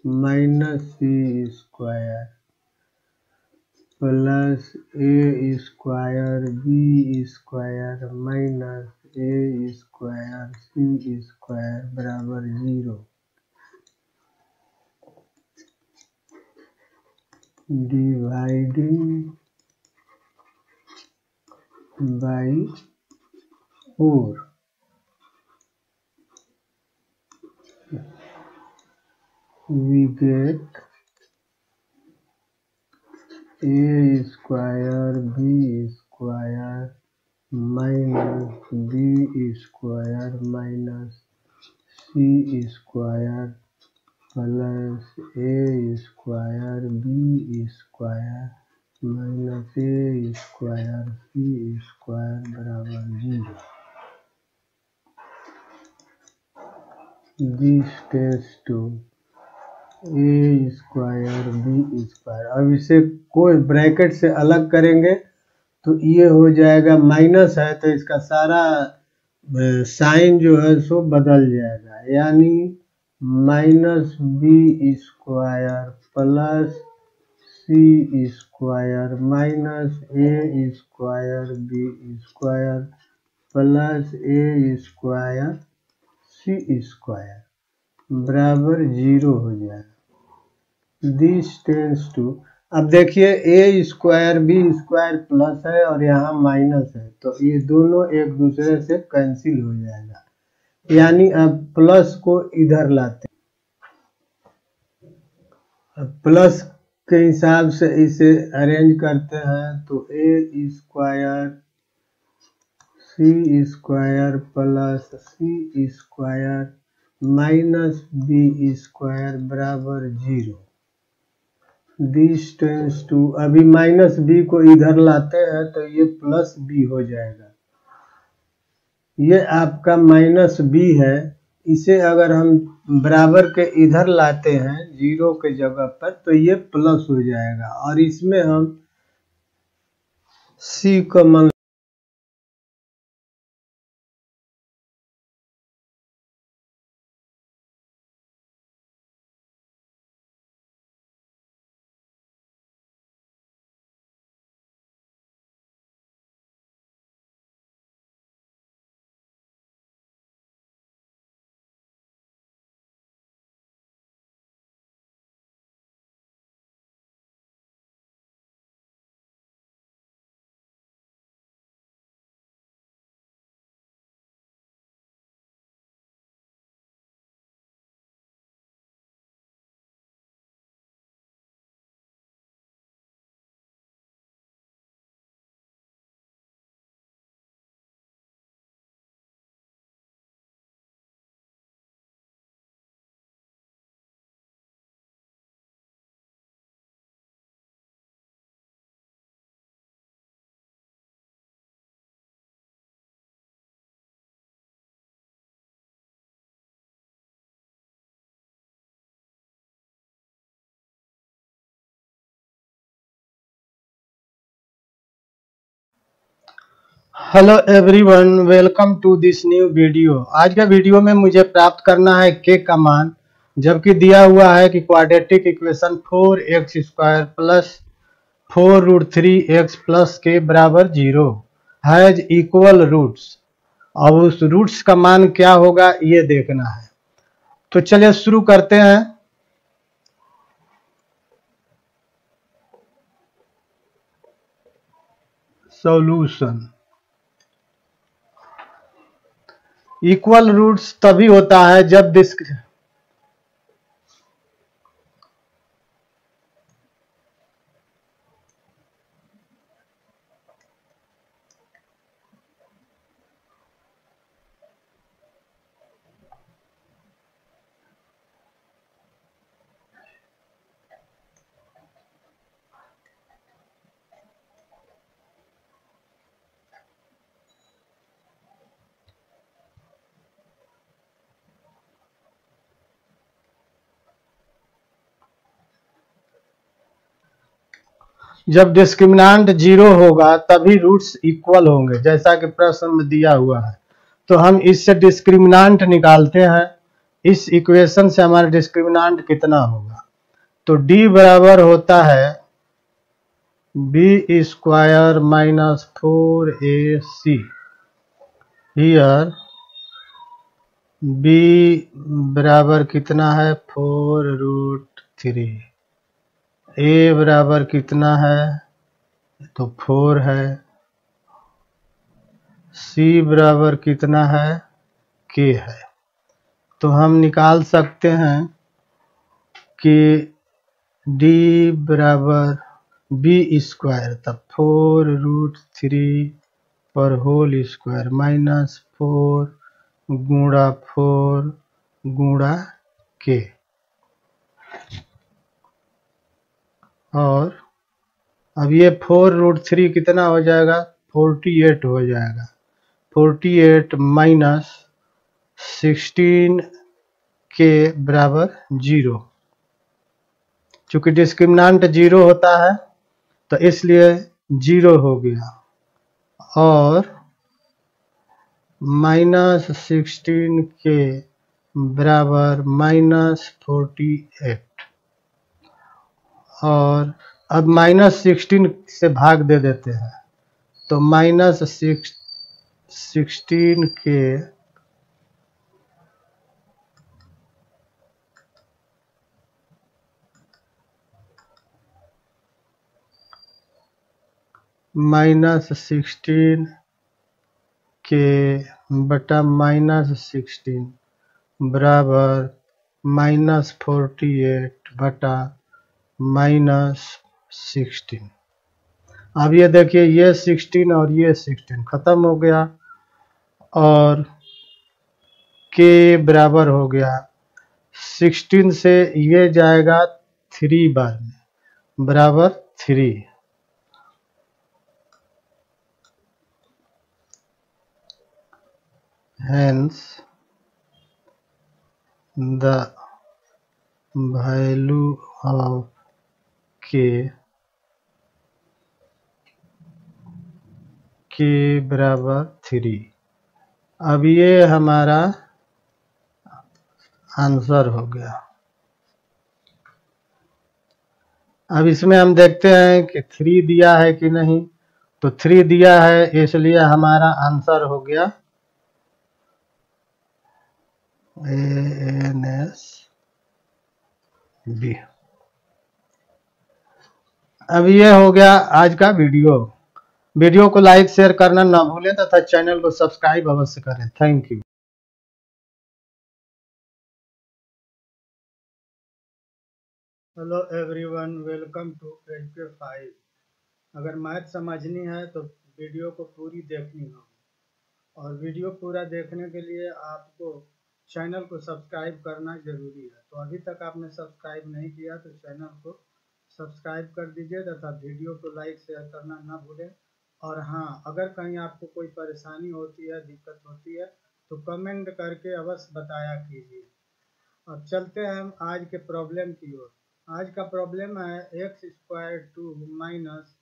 minus C square plus A square b square minus a square c square बराबर 0। Dividing by 4 we get a square b square minus b square minus c square plus a square b square minus a square c square बराबर 0। This tends to a square b square. अब इसे कोई bracket से अलग करेंगे तो ये हो जाएगा, माइनस है तो इसका सारा साइन जो है सो बदल जाएगा, यानी minus b square plus C square minus a square b square plus A square c square बराबर 0 हो जाएगा। दिस टेंस टू, अब देखिए ए स्क्वायर बी स्क्वायर प्लस है और यहाँ माइनस है, तो ये दोनों एक दूसरे से कैंसिल हो जाएगा, यानी अब प्लस को इधर लाते हैं। अब प्लस के हिसाब से इसे अरेंज करते हैं तो ए स्क्वायर सी स्क्वायर प्लस सी स्क्वायर माइनस बी स्क्वायर बराबर 0। दिस टेंस टू, अभी माइनस बी को इधर लाते हैं तो ये प्लस बी हो जाएगा। ये आपका माइनस बी है, इसे अगर हम बराबर के इधर लाते हैं 0 के जगह पर तो ये प्लस हो जाएगा, और इसमें हम सी को मान hello everyone, welcome to this new video. आज का वीडियो में मुझे प्राप्त करना है के का मान, जबकि दिया हुआ है कि quadratic equation 4x² plus 4√3x plus के बराबर 0 हैज इक्वल रूट्स। अब उस रूट्स का मान क्या होगा ये देखना है। तो चलिए शुरू करते हैं। सॉल्यूशन। इक्वल रूट्स तभी होता है जब जब डिस्क्रिमिनांट 0 होगा तभी रूट्स इक्वल होंगे, जैसा कि प्रश्न में दिया हुआ है। तो हम इससे डिस्क्रिमिनांट निकालते हैं। इस इक्वेशन से हमारा डिस्क्रिमिनांट कितना होगा? तो d बराबर होता है b² minus 4ac। Here b बराबर कितना है? 4√3। a बराबर कितना है? तो 4 है। c बराबर कितना है? k है। तो हम निकाल सकते हैं कि d बराबर b², तब 4√3 पर होल स्क्वायर माइनस 4 गुणा 4 गुणा k। और अब ये 4√3 कितना हो जाएगा? 48 हो जाएगा। 48 माइनस 16 के बराबर 0। चूंकि डिस्क्रिमिनांट 0 होता है तो इसलिए 0 हो गया। और माइनस 16 के बराबर माइनस 48। और अब माइनस 16 से भाग दे देते हैं, तो माइनस 16 के माइनस 16 के बटा माइनस 16 बराबर माइनस 48 बटा माइनस 16। अब ये देखिए, ये 16 और ये 16 खत्म हो गया और के बराबर हो गया 16 से ये जाएगा 3 बार में, बराबर 3। Hence the value of k बराबर 3। अब ये हमारा आंसर हो गया। अब इसमें हम देखते हैं कि 3 दिया है कि नहीं। तो 3 दिया है, इसलिए हमारा आंसर हो गया ANSB। अब ये हो गया आज का वीडियो। वीडियो को लाइक शेयर करना ना भूलें तथा चैनल को सब्सक्राइब अवश्य करें। Thank you. Hello everyone, welcome to एजुके 5। अगर मैथ समझनी है तो वीडियो को पूरी देखनी होगी, और वीडियो पूरा देखने के लिए आपको चैनल को सब्सक्राइब करना जरूरी है। तो अभी तक आपने सब्सक्राइब नहीं किया तो चैनल को सब्सक्राइब कर दीजिए तथा वीडियो को लाइक शेयर करना ना भूलें। और हाँ, अगर कहीं आपको कोई परेशानी होती है, दिक्कत होती है, तो कमेंट करके अवश्य बताया कीजिए। अब चलते हैं हम आज के प्रॉब्लम की ओर। आज का प्रॉब्लम है x² 2 minus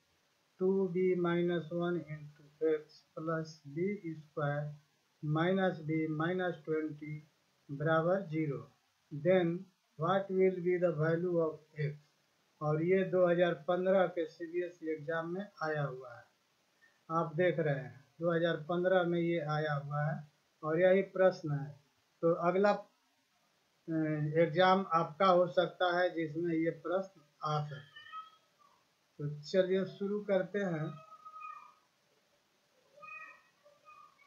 2b minus 1 into x plus b square minus b minus 20 बराबर 0, then what will be the value of x. और ये 2015 के सीबीएसई एग्जाम में आया हुआ है, आप देख रहे हैं 2015 में ये आया हुआ है और यही प्रश्न है। तो अगला एग्जाम आपका हो सकता है जिसमें ये प्रश्न आ सकते हैं। तो चलिए शुरू करते हैं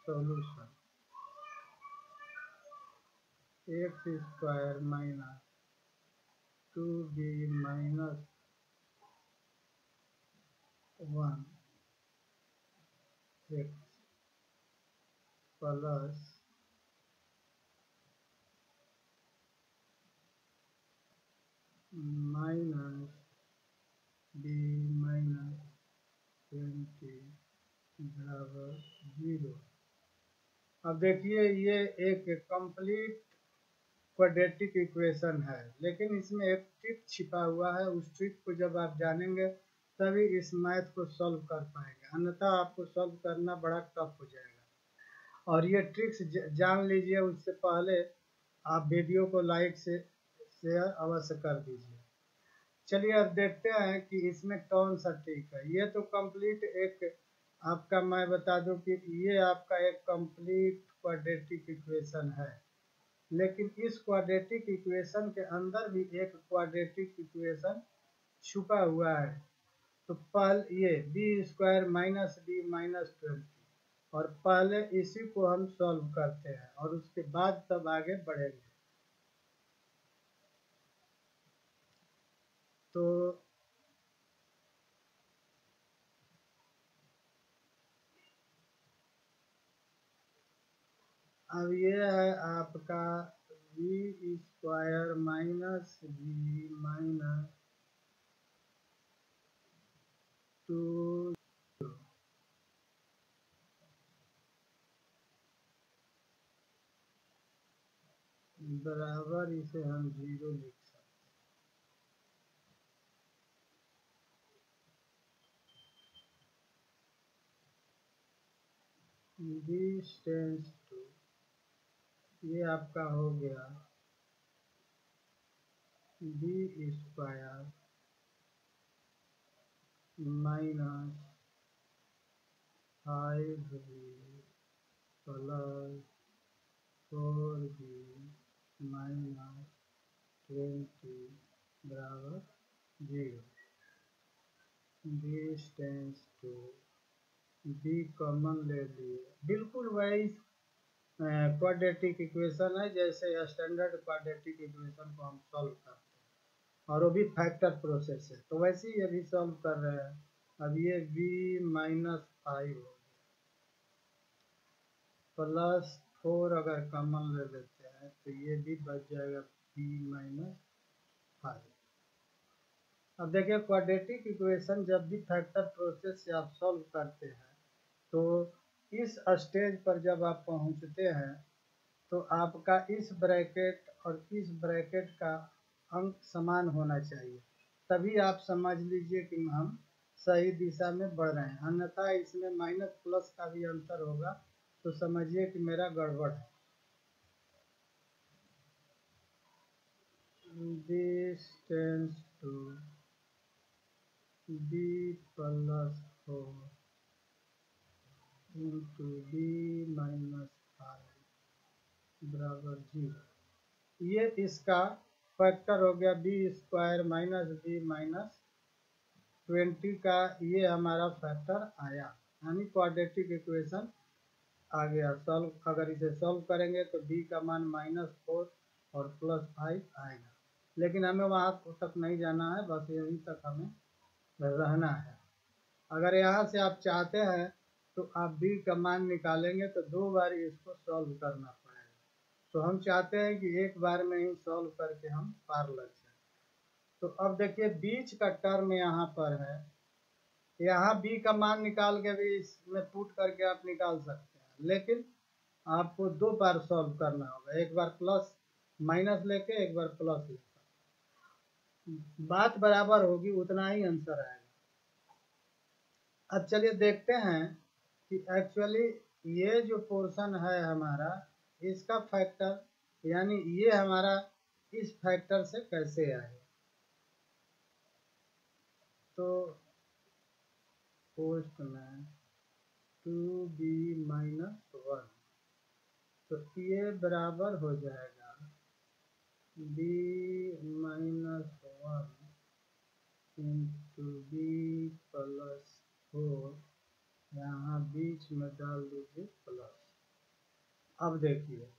solution. X square minus 2b minus 1 x plus minus b minus 20 बराबर 0। अब देखिए ये एक कंप्लीट क्वाड्रेटिक इक्वेशन है, लेकिन इसमें एक ट्रिक छिपा हुआ है। उस ट्रिक को जब आप जानेंगे तभी इस मैथ को सॉल्व कर पाएंगे, अन्यथा आपको सॉल्व करना बड़ा टफ हो जाएगा। और ये ट्रिक्स जान लीजिए, उससे पहले आप वीडियो को लाइक से शेयर अवश्य कर दीजिए। चलिए अब देखते हैं कि इसमें कौन सा ट्रिक है। ये तो कंप्लीट एक आपका, मैं बता दूं कि ये आपका एक कंप्लीट क्वाड्रेटिक इक्वेशन है, लेकिन इस क्वाड्रेटिक इक्वेशन के अंदर भी एक क्वाड्रेटिक इक्वेशन छुपा हुआ है। तो पहले ये b square minus b minus 20, और पहले इसी को हम सॉल्व करते हैं और उसके बाद तब आगे बढ़ेंगे। तो अब ये है आपका b square minus b minus 2 बराबर, इसे हम 0 लिख सकते हैं। बी टेंस टू, ये आपका हो गया B square minus 5b plus 4b minus 20 बराबर 0। B tends to, b common ले लिए, बिल्कुल वही क्वाड्रेटिक इक्वेशन है जैसे स्टैंडर्ड क्वाड्रेटिक इक्वेशन को हम सॉल्व करते हैं, और वो भी फैक्टर प्रोसेस है, तो वैसे ही ये भी सॉल्व कर रहे हैं। अब ये b माइनस 5 हो प्लस 4, अगर कॉमन ले लेते हैं तो ये भी बच जाएगा b माइनस 5। अब देखिए क्वाड्रेटिक इक्वेशन जब भी फैक्टर प्रोसेस से आप सॉल्व करते हैं तो इस स्टेज पर जब आप पहुंचते हैं तो आपका इस ब्रैकेट और इस ब्रैकेट का अंक समान होना चाहिए, तभी आप समझ लीजिए कि हम सही दिशा में बढ़ रहे हैं, अन्यथा इसमें माइनस प्लस का भी अंतर होगा तो समझिए कि मेरा गड़बड़ है। This tends to b plus 4 into b minus 5 बराबर 0। ये इसका फैक्टर हो गया B square minus b minus 20 का, ये हमारा फैक्टर आया, यानी क्वाड्रेटिक इक्वेशन आ गया सॉल्व। अगर इसे सॉल्व करेंगे तो b का मान -4 और +5 आएगा, लेकिन हमें वहाँ तक नहीं जाना है, बस यहीं तक हमें रहना है। अगर यहाँ से आप चाहते हैं तो आप b का मान निकालेंगे तो 2 बार इसको सॉल्व करना पड़ेगा, तो हम चाहते हैं कि एक बार में ही सॉल्व करके हम पार लग जाए। तो अब देखिए बीच का टर्म यहाँ पर है, यहाँ b का मान निकाल के भी इसमें पुट करके आप निकाल सकते हैं, लेकिन आपको 2 बार सॉल्व करना होगा, एक बार प्लस माइनस लेके एक बार प्लस लेकर, बात बराबर होगी, उतना ही आंसर आएगा। अब चलिए देखते हैं कि एक्चुअली ये जो पोर्शन है हमारा, इसका फैक्टर यानी ये हमारा इस फैक्टर से कैसे आए। तो पोस्ट में 2b-1, तो ये बराबर हो जाएगा b-1 इंटू b प्लस 4, यहाँ बीच में डाल दीजिए प्लस। अब देखिए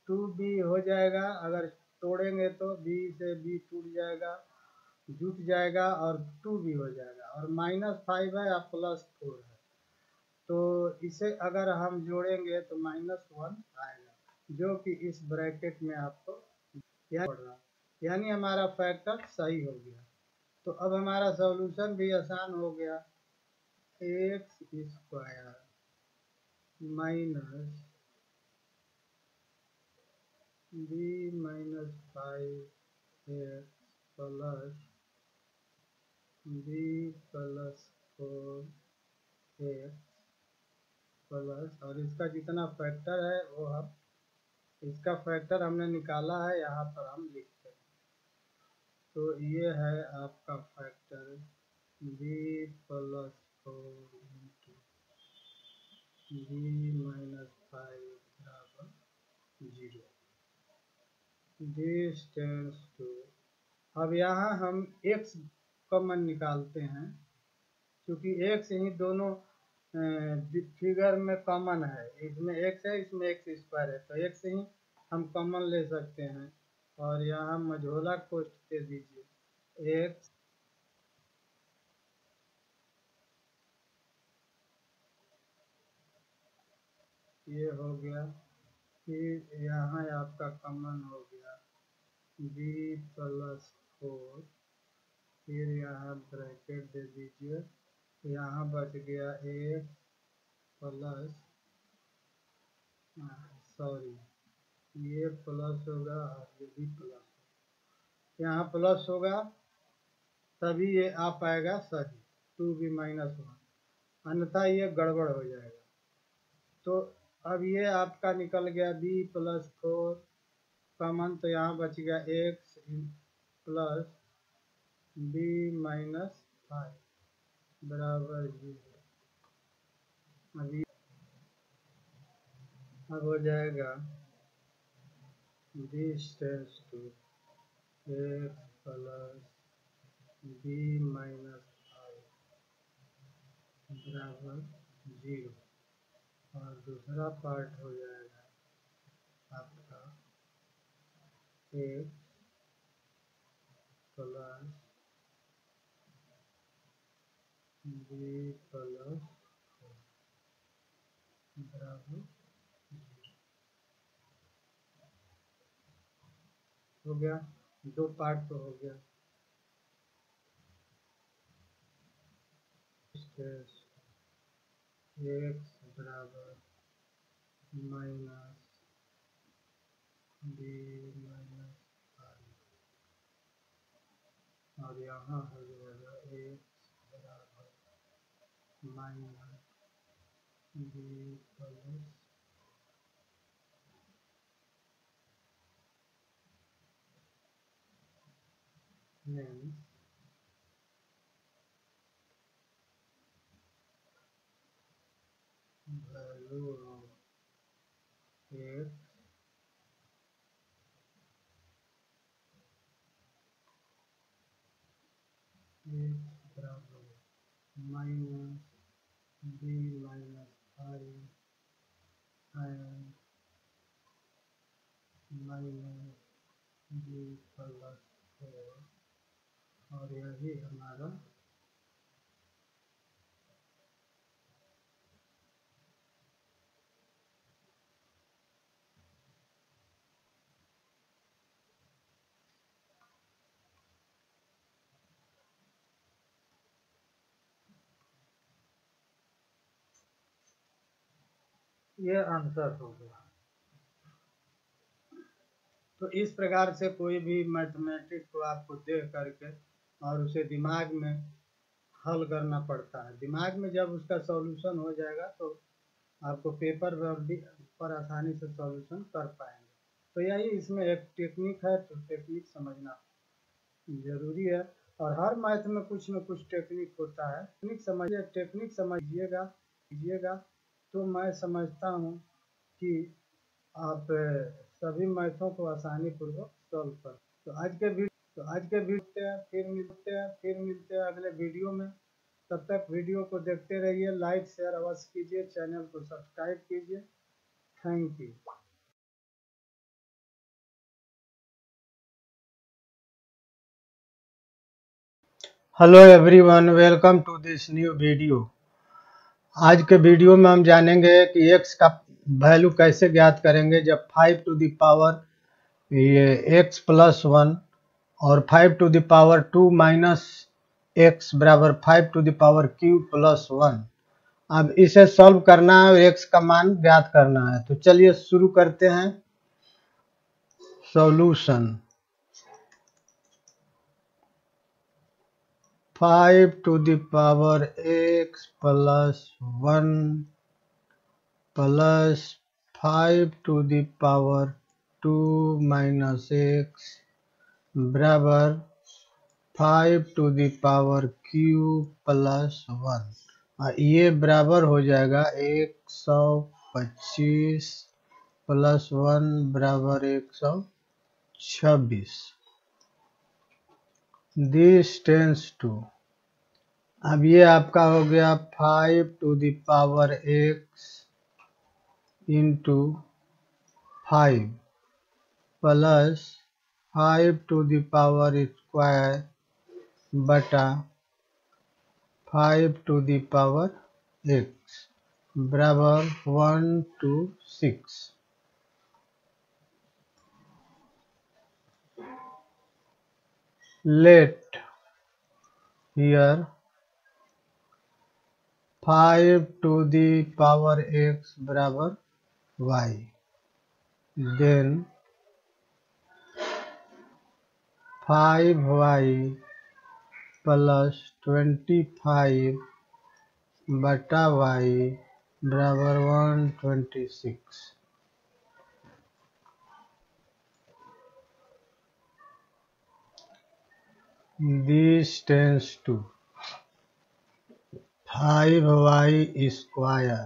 2b हो जाएगा, अगर तोड़ेंगे तो b से b टूट जाएगा, जुट जाएगा और 2b हो जाएगा, और -5 है और +4 है, तो इसे अगर हम जोड़ेंगे तो -1 आएगा, जो कि इस ब्रैकेट में आपको पड़ रहा, यानी हमारा फैक्टर सही हो गया। तो अब हमारा सॉल्यूशन भी आसान हो गया। x² minus b-5x plus b+4x plus, और इसका जितना फैक्टर है वो हम, इसका फैक्टर हमने निकाला है, यहाँ पर हम लिखते हैं। तो ये है आपका फैक्टर b+4 इंटू b-5 बराबर 0। दिस टेंड्स टू, अब यहाँ हम x कॉमन निकालते हैं, क्योंकि x ही दोनों फिगर में कॉमन है, इसमें x है, इसमें x² है, तो x ही हम कॉमन ले सकते हैं, और यहाँ मझोला कोष्ठ दे दीजिए x ये हो गया, फिर यहाँ आपका कॉमन हो गया b+4, फिर यहाँ ब्रैकेट दे दीजिए, यहाँ बच गया x प्लस, सॉरी ये प्लस होगा और ये भी प्लस, यहाँ प्लस होगा तभी ये आ पाएगा सही 2b-1, अन्यथा ये गड़बड़ हो जाएगा। तो अब ये आपका निकल गया b+4 कॉमन, तो यहाँ बच गया x प्लस b-5 बराबर 0। अभी अब हो जाएगा this tends to x plus b-5 बराबर 0, और दूसरा पार्ट हो जाएगा आपका x प्लस b+4 बराबर 0 हो गया, दो पार्ट तो हो गया। x बराबर माइनस b-5, और यहाँ हो जाएगा x बराबर minus b+, hence value of x बराबर minus b-5 and minus b+4, और यही हमारा ये आंसर हो गया। तो इस प्रकार से कोई भी मैथमेटिक्स को आपको देख करके और उसे दिमाग में हल करना पड़ता है। दिमाग में जब उसका सॉल्यूशन हो जाएगा तो आपको पेपर पर आसानी से सॉल्यूशन कर पाएंगे। तो यही इसमें एक टेक्निक है, तो टेक्निक समझना जरूरी है। और हर मैथ में कुछ न कुछ टेक्निक होता है। टेक्निक समझिएगा तो मैं समझता हूँ कि आप सभी मैथों को आसानी पूर्वक सॉल्व कर। तो आज के वीडियो फिर मिलते हैं अगले वीडियो में। तब तक वीडियो को देखते रहिए, लाइक शेयर अवश्य कीजिए, चैनल को सब्सक्राइब कीजिए। Thank you. Hello everyone, welcome to this new video. आज के वीडियो में हम जानेंगे कि x का वैल्यू कैसे ज्ञात करेंगे जब 5 टू द पावर ये x प्लस 1 और 5 to the power 2 minus x बराबर 5 to the power q plus 1। अब इसे सॉल्व करना है और x का मान ज्ञात करना है। तो चलिए शुरू करते हैं solution. 5 to the power x plus 1 plus 5 to the power 2 minus x बराबर 5 to the power q plus 1। ये बराबर हो जाएगा 125 प्लस 1 बराबर 126। दिस टेंस टू, अब ये आपका हो गया 5 to the power x into 5 plus 5 to the power square बटा 5 टू द पावर x बराबर 126। Let here 5 to the power x बराबर y, देन 5y प्लस 25 बटा y बराबर 126। This tends to 5y square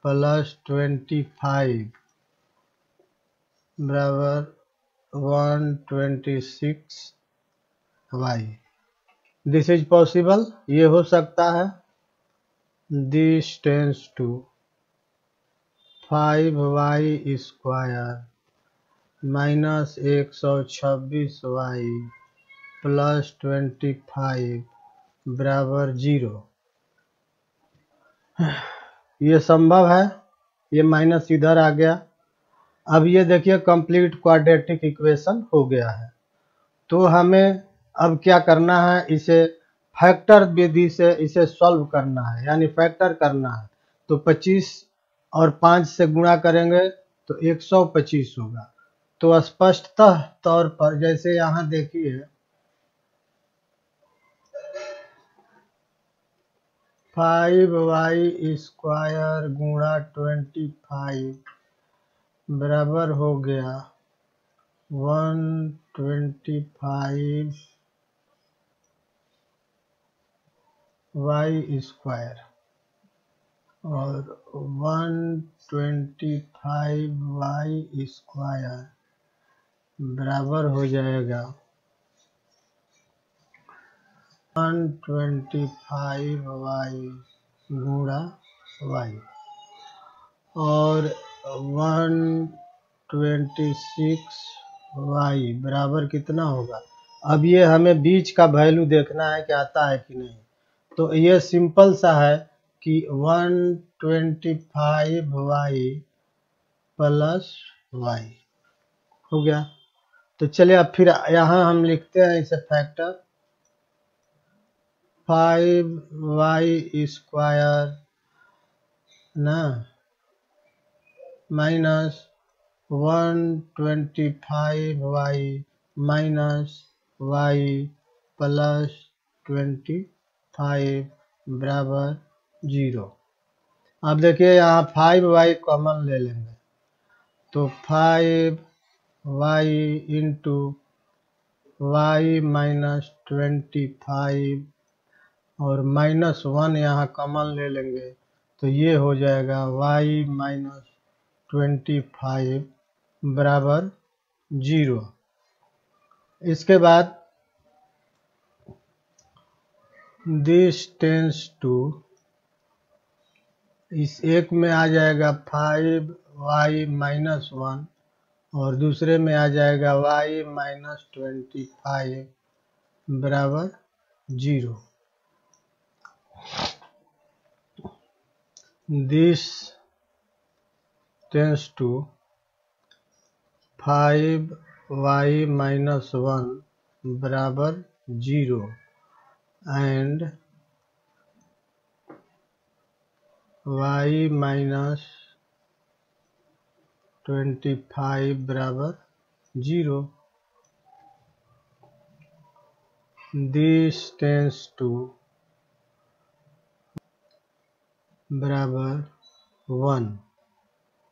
plus 25 बराबर 126y। This is possible, ये हो सकता है। This tends to 5y square minus 126y plus 25 बराबर 0। ये संभव है, ये माइनस इधर आ गया। अब ये देखिए कंप्लीट क्वाड्रेटिक इक्वेशन हो गया है। तो हमें अब क्या करना है, इसे फैक्टर विधि से इसे सॉल्व करना है, यानी फैक्टर करना है। तो 25 और 5 से गुणा करेंगे तो 125 होगा। तो स्पष्टतः तौर पर जैसे यहाँ देखिए 5y स्क्वायर गुणा 25 बराबर हो गया 125 y स्क्वायर और 125 y स्क्वायर बराबर हो जाएगा 125 y गुणा y और 126 y बराबर कितना होगा। अब ये हमें बीच का वैल्यू देखना है कि आता है कि नहीं। तो ये सिंपल सा है कि 125 y प्लस y हो गया। तो चलिए अब फिर यहाँ हम लिखते हैं इसे फैक्टर 5y स्क्वायर ना minus 125y minus y plus 25 बराबर 0। अब देखिए यहाँ 5y कॉमन ले लेंगे तो 5y इंटू y माइनस 25 और -1 यहाँ कॉमन ले लेंगे तो ये हो जाएगा y माइनस 25 बराबर 0। इसके बाद दिस टेंस टू, इस एक में आ जाएगा 5y माइनस 1 और दूसरे में आ जाएगा y माइनस 25 बराबर 0। This tends to 5y minus 1 बराबर 0 एंड y माइनस 25 बराबर 0। दिस टेंस टू बराबर 1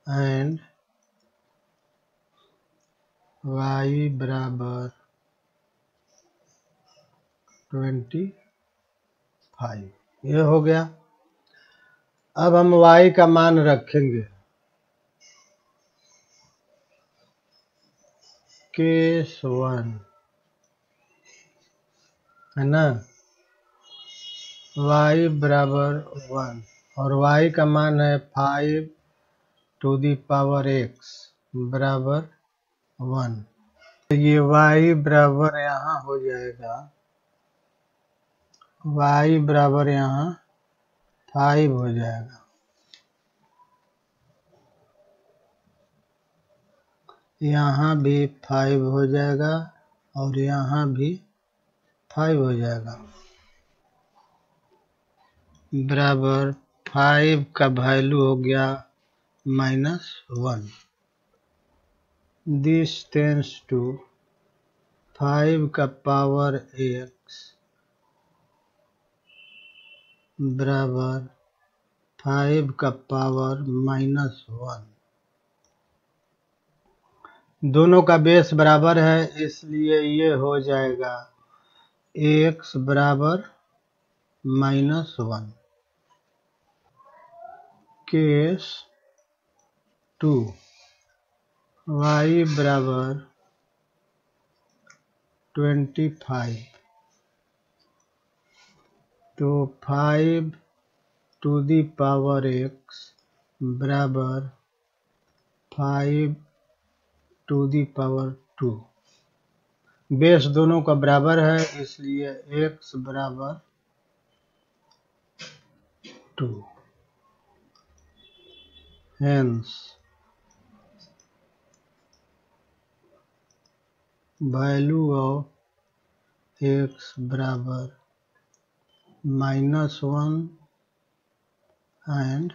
एंड y बराबर 25। ये हो गया। अब हम y का मान रखेंगे केस 1 है ना, y बराबर 1 और y का मान है 5 टू दी पावर x बराबर 1। तो ये y बराबर यहाँ हो जाएगा, y बराबर यहाँ 5 हो जाएगा। यहाँ भी 5 हो जाएगा और यहाँ भी 5 हो जाएगा बराबर 5 का वैल्यू हो गया -1। दिस टेंस टू 5 का पावर x बराबर 5 का पावर -1। दोनों का बेस बराबर है इसलिए ये हो जाएगा x बराबर -1। केस 2 y बराबर 25 तो 5 टू दी पावर x बराबर 5 टू दी पावर 2। बेस दोनों का बराबर है इसलिए x बराबर 2। हेंस वैल्यू ऑफ x बराबर -1 एंड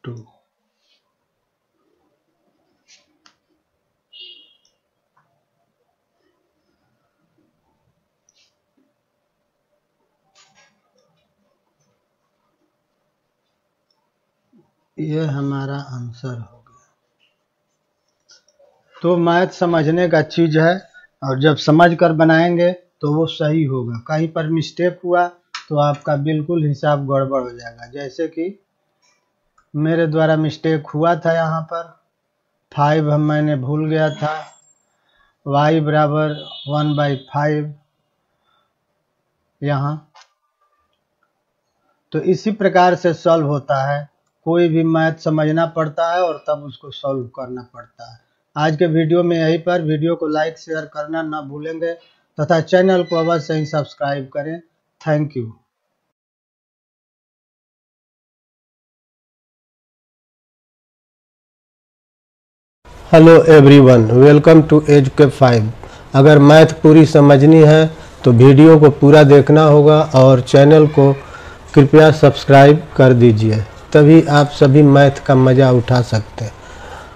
2। यह हमारा आंसर हो गया। तो मैथ समझने का चीज़ है और जब समझ कर बनाएंगे तो वो सही होगा। कहीं पर मिस्टेक हुआ तो आपका बिल्कुल हिसाब गड़बड़ हो जाएगा। जैसे कि मेरे द्वारा मिस्टेक हुआ था, यहाँ पर 5 मैंने भूल गया था, y बराबर 1/5 यहाँ। तो इसी प्रकार से सॉल्व होता है। कोई भी मैथ समझना पड़ता है और तब उसको सॉल्व करना पड़ता है। आज के वीडियो में यहीं पर। वीडियो को लाइक शेयर करना ना भूलेंगे तथा चैनल को अवश्य ही सब्सक्राइब करें। Thank you. Hello everyone, welcome to एजुकेप 5। अगर मैथ पूरी समझनी है तो वीडियो को पूरा देखना होगा और चैनल को कृपया सब्सक्राइब कर दीजिए, तभी आप सभी मैथ का मज़ा उठा सकते हैं।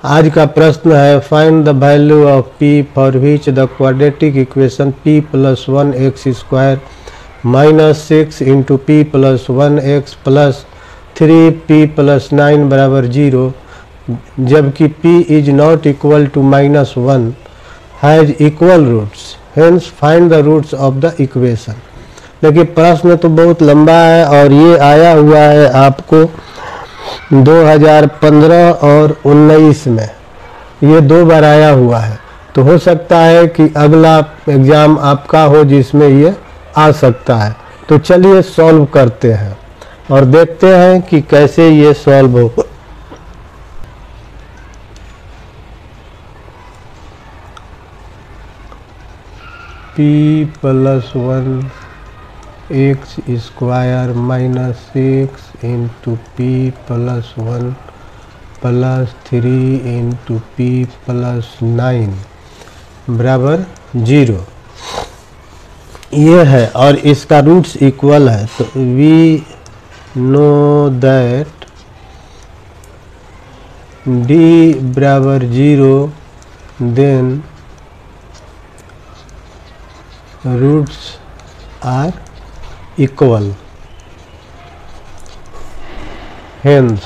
आज का प्रश्न है, find the value of p for which the quadratic equation p + 1x² -6 into P plus 1x plus 3p plus 9 बराबर 0, जबकि p is not equal to -1 has equal roots, hence find the roots of the equation. देखिए प्रश्न तो बहुत लंबा है और ये आया हुआ है आपको 2015 और 19 में, ये 2 बार आया हुआ है। तो हो सकता है कि अगला एग्ज़ाम आपका हो जिसमें ये आ सकता है। तो चलिए सॉल्व करते हैं और देखते हैं कि कैसे ये सॉल्व हो। p plus 1x square minus 6 into P plus 1 plus 3 into P plus 9 बराबर 0, ये है और इसका रूट्स इक्वल है। तो वी नो दैट d बराबर 0, then roots are equal, hence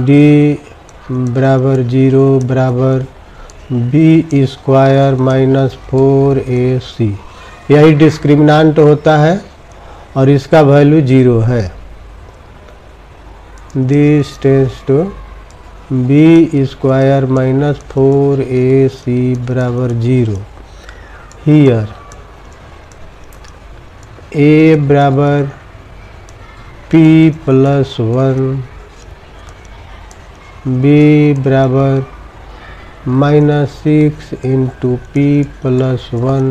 d बराबर 0 बराबर बी स्क्वायर माइनस 4ac, यही डिस्क्रिमिनांट होता है और इसका वैल्यू 0 है। This tends to b square minus 4ac बराबर 0। हियर a बराबर p प्लस 1, b बराबर -6 इंटू पी प्लस 1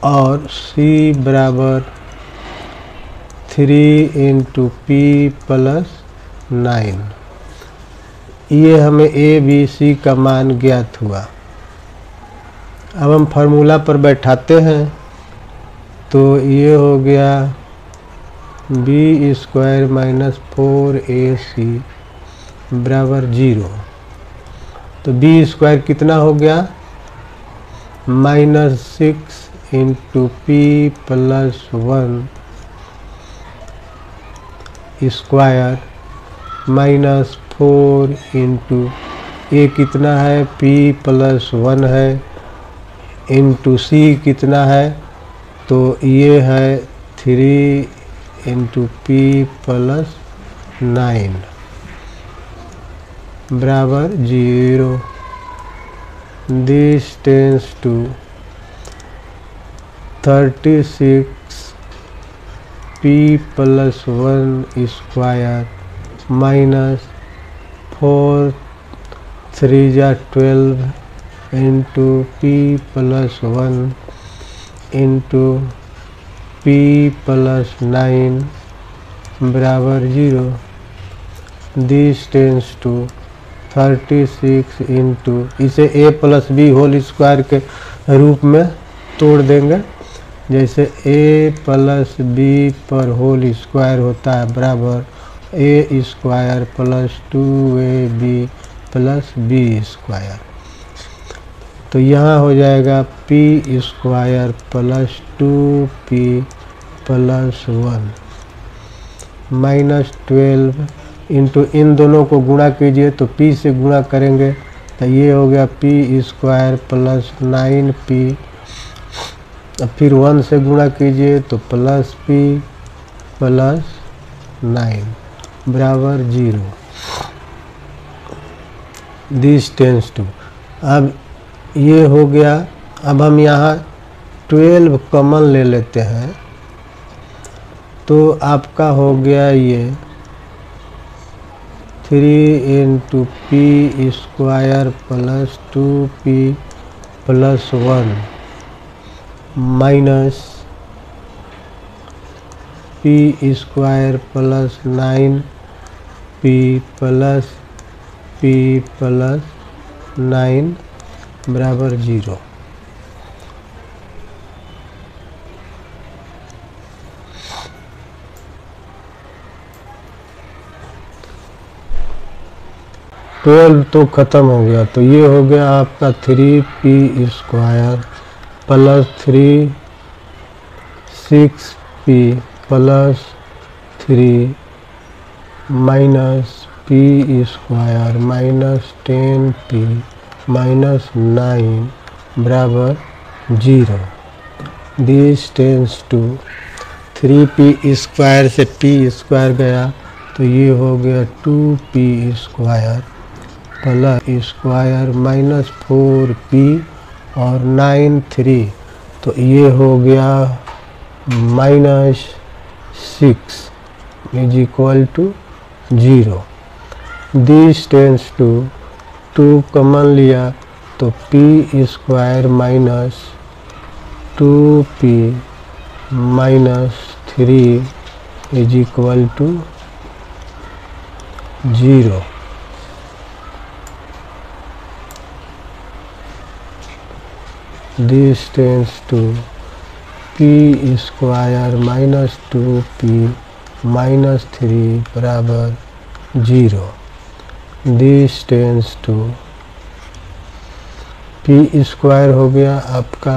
और c बराबर 3 इंटू पी प्लस 9। ये हमें a b c का मान ज्ञात हुआ। अब हम फार्मूला पर बैठाते हैं तो ये हो गया बी स्क्वायर माइनस 4ac बराबर 0। तो बी स्क्वायर कितना हो गया, -6 into P plus 1 square minus 4 into A कितना है p प्लस 1 है, इंटू सी कितना है, तो ये है 3 इंटू पी प्लस 9 बराबर 0। This tends to 36 p plus 1 square minus 4 3 जा 12 into P plus 1 into P plus 9 बराबर 0। दिस टेंस टू 36 इंटू, इसे a plus b whole square के रूप में तोड़ देंगे, जैसे a प्लस बी पर होल स्क्वायर होता है बराबर a square plus 2ab plus b square. तो यहाँ हो जाएगा p square plus 2p plus 1 minus 12 into इन दोनों को गुणा कीजिए तो p से गुणा करेंगे तो ये हो गया p स्क्वायर प्लस 9p, फिर 1 से गुणा कीजिए तो प्लस p प्लस 9 बराबर 0। दिस टेंस टू, अब ये हो गया। अब हम यहाँ 12 कॉमन ले लेते हैं तो आपका हो गया ये 3 into P square plus 2p plus 1 minus P square plus 9p plus p plus 9 बराबर 0। 12 तो ख़त्म हो गया, तो ये हो गया आपका 3p² plus 6p plus 3 minus p² minus 10p minus 9 बराबर 0। दिस टेंस टू 3p² से p² गया तो ये हो गया 2p² plus square minus 4p और 9 3, तो ये हो गया -6 is equal to 0। This tends to 2 common लिया तो p² minus 2p minus 3 is equal to 0। This tends to p² minus 2p minus 3 बराबर 0। This tends to p² हो गया आपका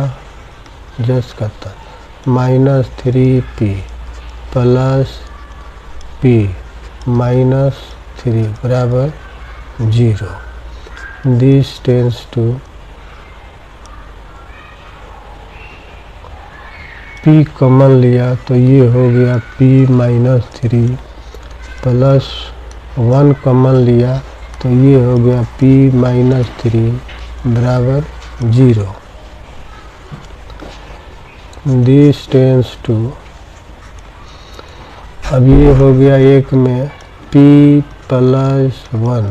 जस्ट करता minus 3p plus p minus 3 बराबर 0। This tends to p common लिया तो ये हो गया p माइनस 3 प्लस 1 कॉमन लिया तो ये हो गया p माइनस 3 बराबर 0। दिस टेंस टू, अब ये हो गया एक में p प्लस 1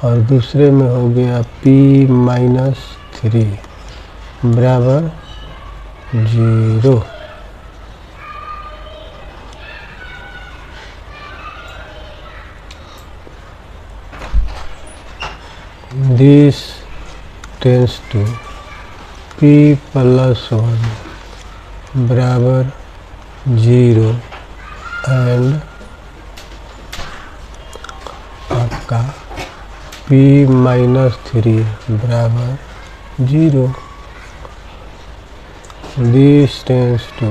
और दूसरे में हो गया p माइनस 3 बराबर 0। This tends to p plus 1 बराबर 0 एंड आपका p माइनस 3 बराबर 0। This tends to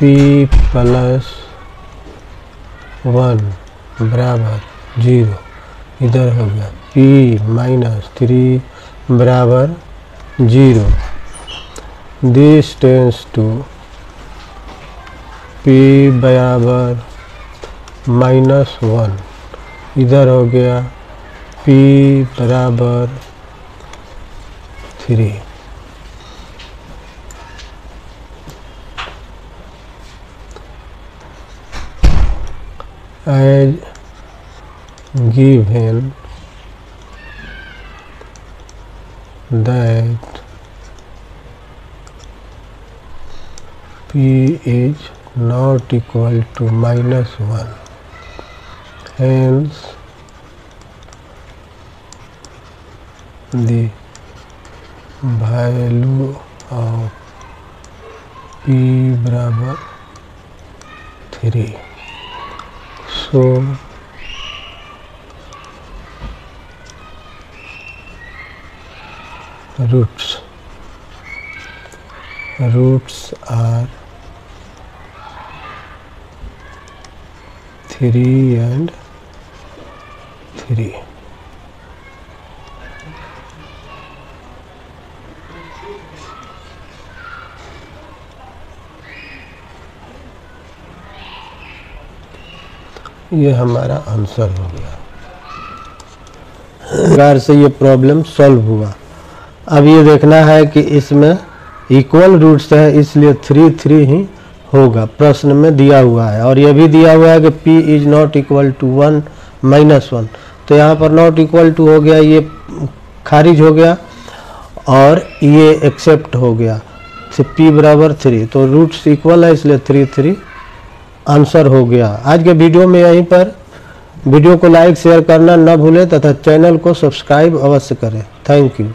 p plus 1 बराबर 0, इधर हो गया p माइनस 3 बराबर 0। दिस टेंस टू p बराबर माइनस 1, इधर हो गया p बराबर 3। as given that p is not equal to -1, hence the value of p बराबर 3। So roots are 3 and 3। ये हमारा आंसर हो गया। प्रकार से ये प्रॉब्लम सॉल्व हुआ। अब ये देखना है कि इसमें इक्वल रूट्स है, इसलिए 3 3 ही होगा, प्रश्न में दिया हुआ है। और ये भी दिया हुआ है कि p is not equal to 1 -1, तो यहाँ पर नॉट इक्वल टू हो गया, ये खारिज हो गया और ये एक्सेप्ट हो गया, तो p बराबर 3, तो रूट्स इक्वल है इसलिए 3 3 आंसर हो गया। आज के वीडियो में यहीं पर, वीडियो को लाइक शेयर करना न भूलें तथा चैनल को सब्सक्राइब अवश्य करें। Thank you.